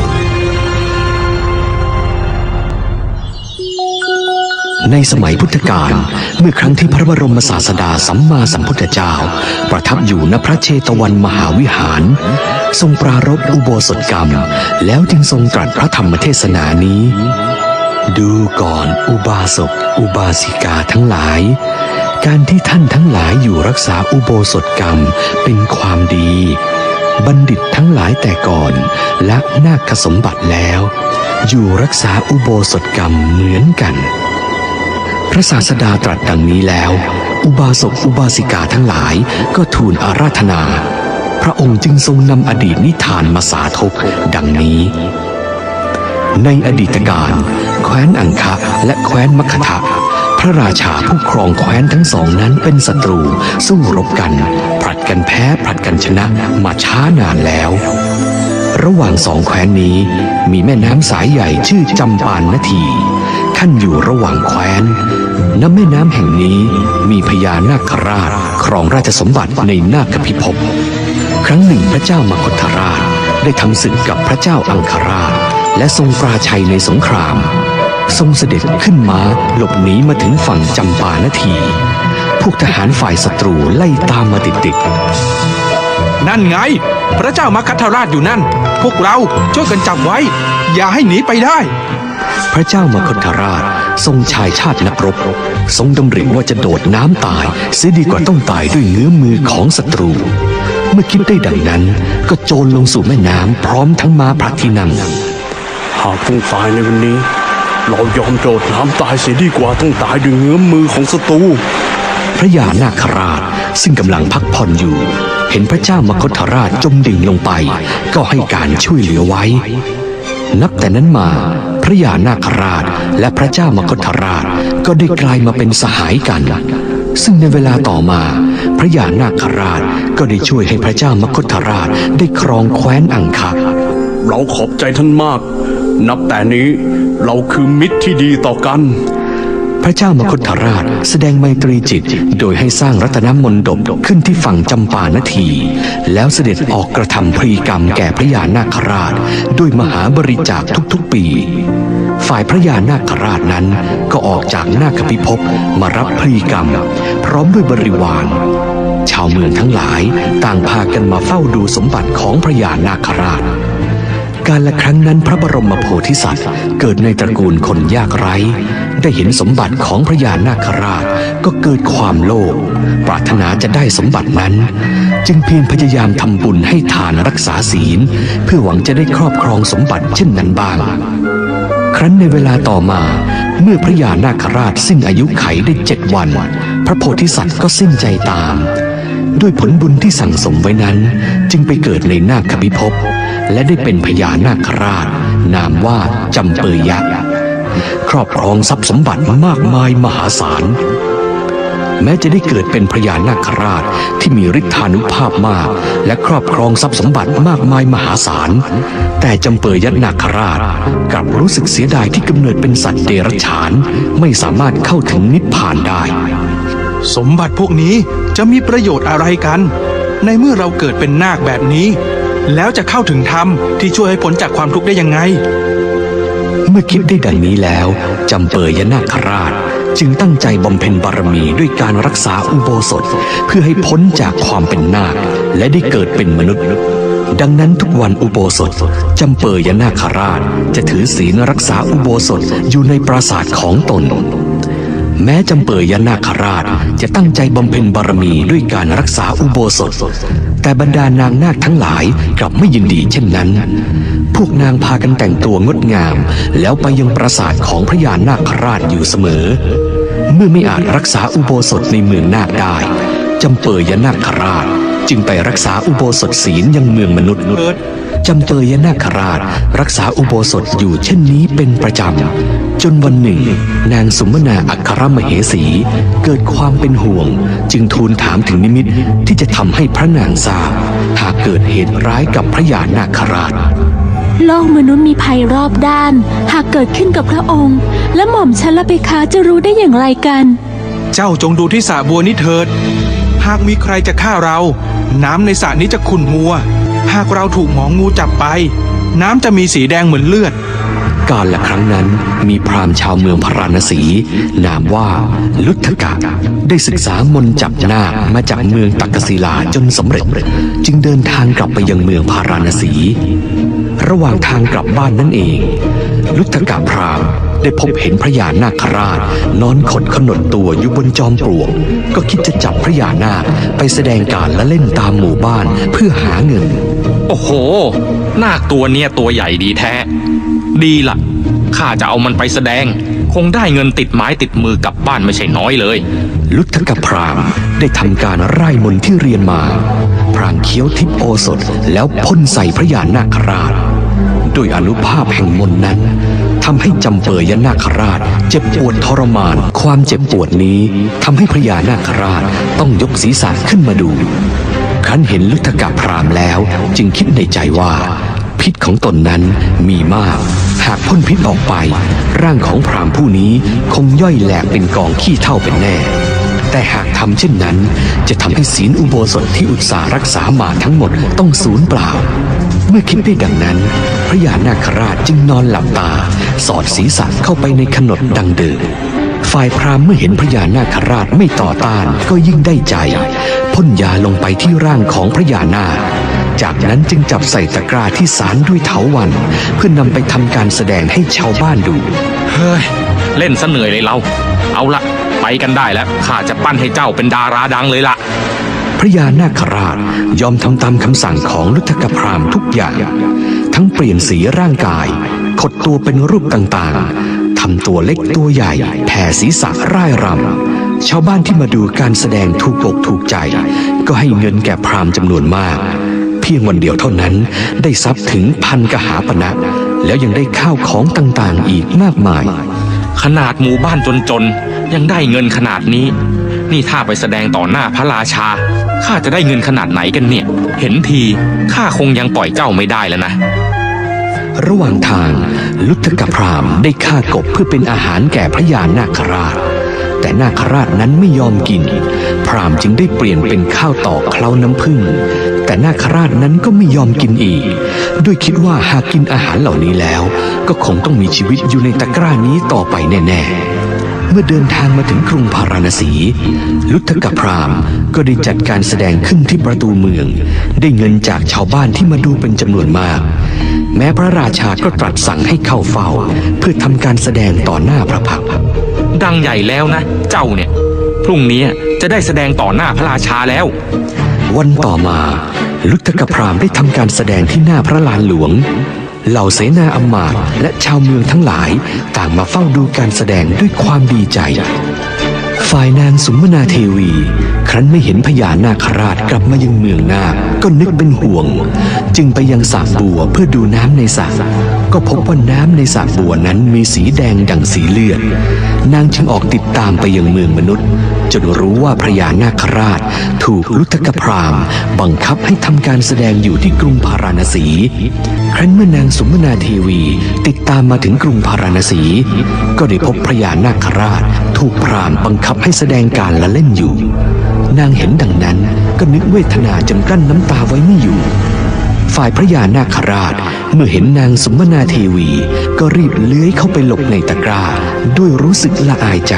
ในสมัยพุทธกาลเมื่อครั้งที่พระบรมศาสดาสัมมาสัมพุทธเจ้าประทับอยู่ณพระเชตวันมหาวิหารทรงปรารภอุโบสถกรรมแล้วจึงทรงตรัสพระธรรมเทศนานี้ดูก่อนอุบาสกอุบาสิกาทั้งหลายการที่ท่านทั้งหลายอยู่รักษาอุโบสถกรรมเป็นความดีบัณฑิตทั้งหลายแต่ก่อนละนาคสมบัติแล้วอยู่รักษาอุโบสถกรรมเหมือนกันพระศาสดาตรัสดังนี้แล้วอุบาสกอุบาสิกาทั้งหลายก็ทูลอาราธนาพระองค์จึงทรงนำอดีตนิทานมาสาธกดังนี้ในอดีตการแคว้นอังคะและแคว้นมคธะพระราชาผู้ครองแคว้นทั้งสองนั้นเป็นศัตรูสู้รบกันผลัดกันแพ้ผลัดกันชนะมาช้านานแล้วระหว่างสองแคว้นนี้มีแม่น้ำสายใหญ่ชื่อจำปานนทีขั้นอยู่ระหว่างแคว้นณแม่น้ำแห่งนี้มีพญานาคราชครองราชสมบัติในนาคพิภพครั้งหนึ่งพระเจ้ามคธราชได้ทำศึกกับพระเจ้าอังคราชและทรงปราชัยในสงครามทรงเสด็จขึ้นม้าหลบหนีมาถึงฝั่งจำปานทีพวกทหารฝ่ายศัตรูไล่ตามมาติดๆนั่นไงพระเจ้ามคธราชอยู่นั่นพวกเราช่วยกันจับไว้อย่าให้หนีไปได้พระเจ้ามคธราชทรงชายชาตินักรบทรงดำริว่าจะโดดน้ำตายเสียดีกว่าต้องตายด้วยเงื้อมือของศัตรูเมื่อคิดได้ดังนั้นก็โจรลงสู่แม่น้ำพร้อมทั้งม้าพระที่นั่งหากต้องตายในวันนี้เรายอมโดดน้ำตายเสียดีกว่าต้องตายด้วยเงื้อมือของศัตรูพระยานาคราชซึ่งกำลังพักผ่อนอยู่เห็นพระเจ้ามคธราชจมดิ่งลงไปก็ให้การช่วยเหลือไว้นับแต่นั้นมาพระยานาคราชและพระเจ้ามคธราชก็ได้กลายมาเป็นสหายกันซึ่งในเวลาต่อมาพระยานาคราชก็ได้ช่วยให้พระเจ้ามคธราชได้ครองแคว้นอังคะเราขอบใจท่านมากนับแต่นี้เราคือมิตรที่ดีต่อกันพระเจ้ามคธราชแสดงไมตรีจิตโดยให้สร้างรัตนมณฑปขึ้นที่ฝั่งจำปานทีแล้วเสด็จออกกระทำพรีกรรมแก่พระยานาคราชด้วยมหาบริจาคทุกๆปีฝ่ายพระยานาคราชนั้นก็ออกจากนาคพิภพมารับพรีกรรมพร้อมด้วยบริวารชาวเมืองทั้งหลายต่างพากันมาเฝ้าดูสมบัติของพระยานาคราชกาลครั้งนั้นพระบรมโพธิสัตว์เกิดในตระกูลคนยากไร้ได้เห็นสมบัติของพระยานาคราชก็เกิดความโลภปรารถนาจะได้สมบัตินั้นจึงเพียรพยายามทำบุญให้ทานรักษาศีลเพื่อหวังจะได้ครอบครองสมบัติเช่นนั้นบ้างครั้นในเวลาต่อมาเมื่อพระยานาคราชสิ้นอายุไขได้7 วันพระโพธิสัตว์ก็สิ้นใจตามด้วยผลบุญที่สั่งสมไว้นั้นจึงไปเกิดในนาคพิภพและได้เป็นพญานาคราชนามว่าจำเปยะครอบครองทรัพย์สมบัติมากมายมหาศาลแม้จะได้เกิดเป็นพญานาคราชที่มีฤทธานุภาพมากและครอบครองทรัพย์สมบัติมากมายมหาศาลแต่จำเปยะนาคราชกลับรู้สึกเสียดายที่กำเนิดเป็นสัตว์เดรัจฉานไม่สามารถเข้าถึงนิพพานได้สมบัติพวกนี้จะมีประโยชน์อะไรกันในเมื่อเราเกิดเป็นนาคแบบนี้แล้วจะเข้าถึงธรรมที่ช่วยให้พ้นจากความทุกข์ได้ยังไงเมื่อคิดได้ดังนี้แล้วจำเปยนาคราชจึงตั้งใจบำเพ็ญบารมีด้วยการรักษาอุโบสถเพื่อให้พ้นจากความเป็นนาคและได้เกิดเป็นมนุษย์ดังนั้นทุกวันอุโบสถ จำเปยนาคราชจะถือศีลรักษาอุโบสถอยู่ในปราสาทของตนแม้จำเปยนาคราชจะตั้งใจบำเพ็ญบารมีด้วยการรักษาอุโบสถแต่บรรดานางนาคทั้งหลายกลับไม่ยินดีเช่นนั้นพวกนางพากันแต่งตัวงดงามแล้วไปยังปราสาทของพระยานาคราชอยู่เสมอเมื่อไม่อาจรักษาอุโบสถในเมืองนาคได้จำเปยนาคราชจึงไปรักษาอุโบสถศีลยังเมืองมนุษย์จำเปยนาคราชรักษาอุโบสถอยู่เช่นนี้เป็นประจำจนวันหนึ่งนางสุมนาอัครมเหสีเกิดความเป็นห่วงจึงทูลถามถึงนิมิตที่จะทำให้พระนางทราบหากเกิดเหตุร้ายกับพระยานาคราชโลกมนุษย์มีภัยรอบด้านหากเกิดขึ้นกับพระองค์และหม่อมฉันและเพคะจะรู้ได้อย่างไรกันเจ้าจงดูที่สระบัวนี้เถิดหากมีใครจะฆ่าเราน้ำในสระนี้จะขุ่นมัวหากเราถูกหมองูจับไปน้ำจะมีสีแดงเหมือนเลือดกาลละครั้งนั้นมีพราหมณ์ชาวเมืองพาราณสีนามว่าลุทธกะได้ศึกษามนต์จับนาคมาจากเมืองตักกศิลาจนสำเร็จจึงเดินทางกลับไปยังเมืองพาราณสีระหว่างทางกลับบ้านนั่นเองลุทธกะพราหมณ์ได้พบเห็นพระยานาคราชนอนขดขนดตัวอยู่บนจอมปลวกก็คิดจะจับพระยานาคไปแสดงการและเล่นตามหมู่บ้านเพื่อหาเงินโอ้โหนาคตัวเนี้ยตัวใหญ่ดีแท้ดีล่ะข้าจะเอามันไปแสดงคงได้เงินติดไม้ติดมือกลับบ้านไม่ใช่น้อยเลยลุทธกพราหมณ์ได้ทำการไล่มนต์ที่เรียนมาพรางเคี้ยวทิพโอสถแล้วพ่นใส่พระยานาคราชโดยอานุภาพแห่งมนต์นั้นทำให้จำเปยนาคราชเจ็บปวดทรมานความเจ็บปวดนี้ทำให้พระยานาคราชต้องยกศีรษะขึ้นมาดูครั้นเห็นลุทธกพราหมณ์แล้วจึงคิดในใจว่าพิษของตนนั้นมีมากหากพ่นพิษออกไปร่างของพราหมณ์ผู้นี้คงย่อยแหลกเป็นกองขี้เถ้าเป็นแน่แต่หากทำเช่นนั้นจะทำให้ศีลอุโบสถที่อุตสาห์รักษามาทั้งหมดต้องสูญเปล่าเมื่อคิดได้ดังนั้นพระยานาคราชจึงนอนหลับตาสอดศีรษะเข้าไปในขนดดังเดิมฝ่ายพราหมณ์เมื่อเห็นพระยานาคราชไม่ต่อต้านก็ยิ่งได้ใจพ่นยาลงไปที่ร่างของพระยานาคจากนั้นจึงจับใส่ตะกร้าที่สารด้วยเถาวัลย์เพื่อนำไปทำการแสดงให้ชาวบ้านดูเฮ้ยเล่นซะเหนื่อยเลยเราเอาละไปกันได้แล้วข้าจะปั้นให้เจ้าเป็นดาราดังเลยล่ะพระยานาคราชยอมทำตามคำสั่งของลุทธกพราหมณ์ทุกอย่างทั้งเปลี่ยนสีร่างกายขดตัวเป็นรูปต่างๆทำตัวเล็กตัวใหญ่แผ่ศีรษะร่ายรำชาวบ้านที่มาดูการแสดงถูกอกถูกใจก็ให้เงินแก่พราหมณ์จำนวนมากเพียงวันเดียวเท่านั้นได้ทรัพย์ถึง1,000 กหาปณะแล้วยังได้ข้าวของต่างๆอีกมากมายขนาดหมู่บ้านจนๆยังได้เงินขนาดนี้นี่ถ้าไปแสดงต่อหน้าพระราชาข้าจะได้เงินขนาดไหนกันเนี่ยเห็นทีข้าคงยังปล่อยเจ้าไม่ได้แล้วนะระหว่างทางลุทธกพราหมณ์ได้ฆ่ากบเพื่อเป็นอาหารแก่พระยานาคราชแต่นาคราชนั้นไม่ยอมกินพราหมณ์จึงได้เปลี่ยนเป็นข้าวตอกเคล้าน้ำผึ้งแต่นาคราชนั้นก็ไม่ยอมกินอีกด้วยคิดว่าหากกินอาหารเหล่านี้แล้วก็คงต้องมีชีวิตอยู่ในตะกร้านี้ต่อไปแน่ๆเมื่อเดินทางมาถึงกรุงพาราณสีลุทธกพราหมณ์ก็ได้จัดการแสดงขึ้นที่ประตูเมืองได้เงินจากชาวบ้านที่มาดูเป็นจำนวนมากแม้พระราชาก็ตรัสสั่งให้เข้าเฝ้าเพื่อทำการแสดงต่อหน้าพระพักตร์ดังใหญ่แล้วนะเจ้าเนี่ยพรุ่งนี้จะได้แสดงต่อหน้าพระราชาแล้ววันต่อมาลุทธกพราหมณ์ได้ทำการแสดงที่หน้าพระลานหลวงเหล่าเสนาอำมาตย์และชาวเมืองทั้งหลายต่างมาเฝ้าดูการแสดงด้วยความดีใจฝ่ายนางสุมนาเทวีครั้นไม่เห็นพญานาคราชกลับมายังเมืองนาคก็นึกเป็นห่วงจึงไปยังสระบัวเพื่อดูน้ำในสระก็พบว่าน้ำในสระบัวนั้นมีสีแดงดั่งสีเลือดนางจึงออกติดตามไปยังเมืองมนุษย์จนรู้ว่าพญานาคราชถูกลุทธกพราหมณ์บังคับให้ทำการแสดงอยู่ที่กรุงพาราณสีครั้นเมื่อนางสุมนาเทวีติดตามมาถึงกรุงพาราณสีก็ได้พบพญานาคราชถูกพราหมณ์บังคับให้แสดงการละเล่นอยู่นางเห็นดังนั้นก็นึกเวทนาจนกลั้นน้ำตาไว้ไม่อยู่ฝ่ายพระยานาคราชเมื่อเห็นนางสุมนาเทวีก็รีบเลื้อยเข้าไปหลบในตะกร้าด้วยรู้สึกละอายใจ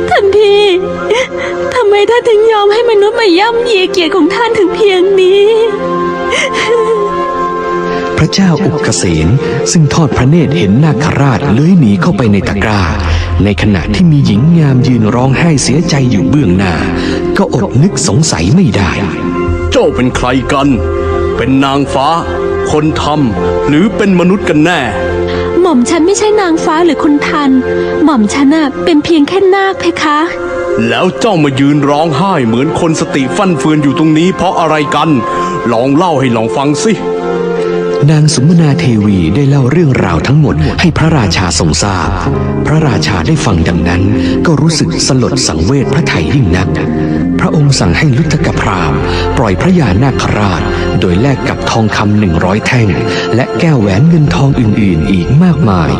ท่านพี่ทำไมท่านถึงยอมให้มนุษย์มาย่ำยีเกียรติของท่านถึงเพียงนี้ ระเจ้าอุกเสนซึ่งทอดพระเนตรเห็นนาคราชเลื้อยหนีเข้าไปในตะกร้าในขณะที่มีหญิงงามยืนร้องไห้เสียใจอยู่เบื้องหน้าก็อดนึกสงสัยไม่ได้เจ้าเป็นใครกันเป็นนางฟ้าคนทำหรือเป็นมนุษย์กันแน่หม่อมฉันไม่ใช่นางฟ้าหรือคนทันหม่อมฉันน่ะเป็นเพียงแค่นาคเพคะ แล้วเจ้ามายืนร้องไห้เหมือนคนสติฟั่นเฟือนอยู่ตรงนี้เพราะอะไรกันลองเล่าให้ลองฟังสินางสุมนาเทวีได้เล่าเรื่องราวทั้งหมดให้พระราชาทรงทราบพระราชาได้ฟังดังนั้นก็รู้สึกสลดสังเวชพระทัยยิ่งนักพระองค์สั่งให้ลุทกพราหมณ์ปล่อยพระยานาคราชโดยแลกกับทองคำ100 แท่งและแก้วแหวนเงินทองอื่นๆอีกมากมาย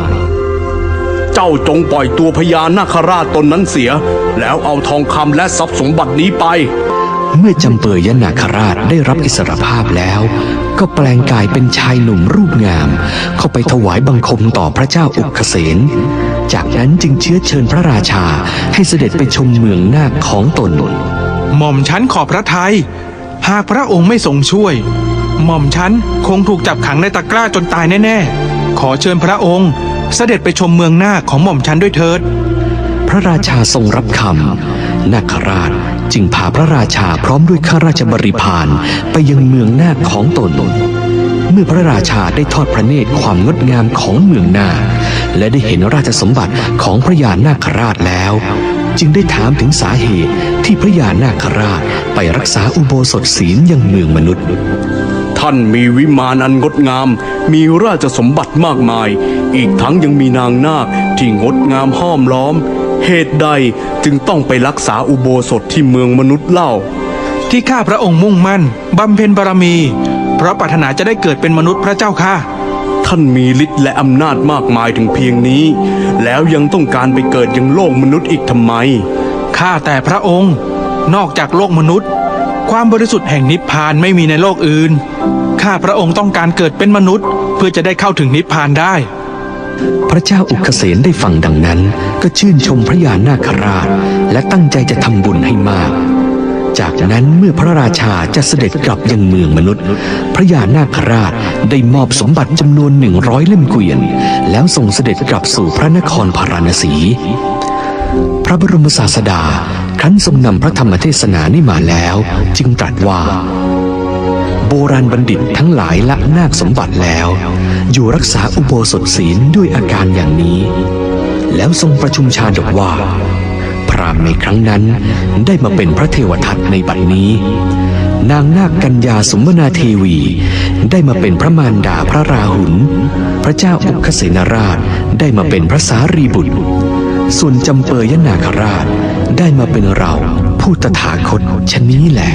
เจ้าจงปล่อยตัวพญานาคราชตนนั้นเสียแล้วเอาทองคำและทรัพย์สมบัตินี้ไปเมื่อจำเปยยนาคราชได้รับอิสรภาพแล้วก็แปลงกายเป็นชายหนุ่มรูปงามเข้าไปถวายบังคมต่อพระเจ้าอุกเสนจากนั้นจึงเชื้อเชิญพระราชาให้เสด็จไปชมเมืองนาคของตนหม่อมฉันขอพระทัยหากพระองค์ไม่ทรงช่วยหม่อมฉันคงถูกจับขังในตะกร้าจนตายแน่ๆขอเชิญพระองค์เสด็จไปชมเมืองนาคของหม่อมฉันด้วยเถิดพระราชาทรงรับคำนาคราชจึงพาพระราชาพร้อมด้วยข้าราชบริพารไปยังเมืองนาคของตนเมื่อพระราชาได้ทอดพระเนตรความงดงามของเมืองนาคและได้เห็นราชสมบัติของพระยานาคราชแล้วจึงได้ถามถึงสาเหตุที่พระยานาคราชไปรักษาอุโบสถศีลยังเมืองมนุษย์ท่านมีวิมานอันงดงามมีราชสมบัติมากมายอีกทั้งยังมีนางนาคที่งดงามห้อมล้อมเหตุใดจึงต้องไปรักษาอุโบสถที่เมืองมนุษย์เล่าที่ข้าพระองค์มุ่งมั่นบำเพ็ญบารมีเพราะปรารถนาจะได้เกิดเป็นมนุษย์พระเจ้าค่ะท่านมีฤทธิ์และอำนาจมากมายถึงเพียงนี้แล้วยังต้องการไปเกิดยังโลกมนุษย์อีกทำไมข้าแต่พระองค์นอกจากโลกมนุษย์ความบริสุทธิ์แห่งนิพพานไม่มีในโลกอื่นข้าพระองค์ต้องการเกิดเป็นมนุษย์เพื่อจะได้เข้าถึงนิพพานได้พระเจ้าอุกเสนได้ฟังดังนั้นก็ชื่นชมพระยานาคราชและตั้งใจจะทำบุญให้มากจากนั้นเมื่อพระราชาจะเสด็จกลับยังเมืองมนุษย์พระยานาคราชได้มอบสมบัติจำนวน100 เล่มเกวียนแล้วส่งเสด็จกลับสู่พระนครพาราณสีพระบรมศาสดาครั้นทรงนำพระธรรมเทศนานี้มาแล้วจึงตรัสว่าโบราณบัณฑิตทั้งหลายละนาคสมบัติแล้วอยู่รักษาอุโบสถศีลด้วยอาการอย่างนี้แล้วทรงประชุมชาดกว่าพราหมณ์ในครั้งนั้นได้มาเป็นพระเทวทัตในบัดนี้นางนาคกัญญาสุมนาเทวีได้มาเป็นพระมารดาพระราหุลพระเจ้าอุกเสนราชได้มาเป็นพระสารีบุตรส่วนจำเปยยนาคราชได้มาเป็นเราผู้ตถาคตชะนี้แหละ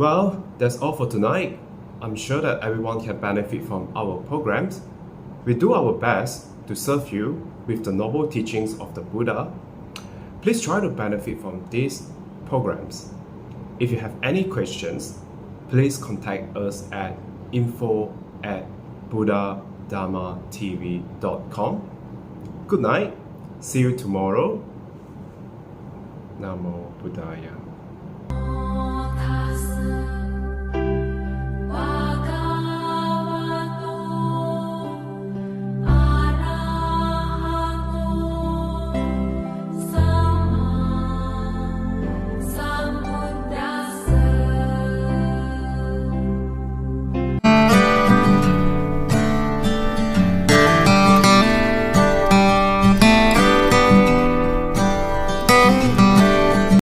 Well, that's all for tonight. I'm sure that everyone can benefit from our programs. We do our best to serve you with the noble teachings of the Buddha. Please try to benefit from these programs. If you have any questions, please contact us at info@buddhadharmatv.com. Good night. See you tomorrow. Namo Buddhaya.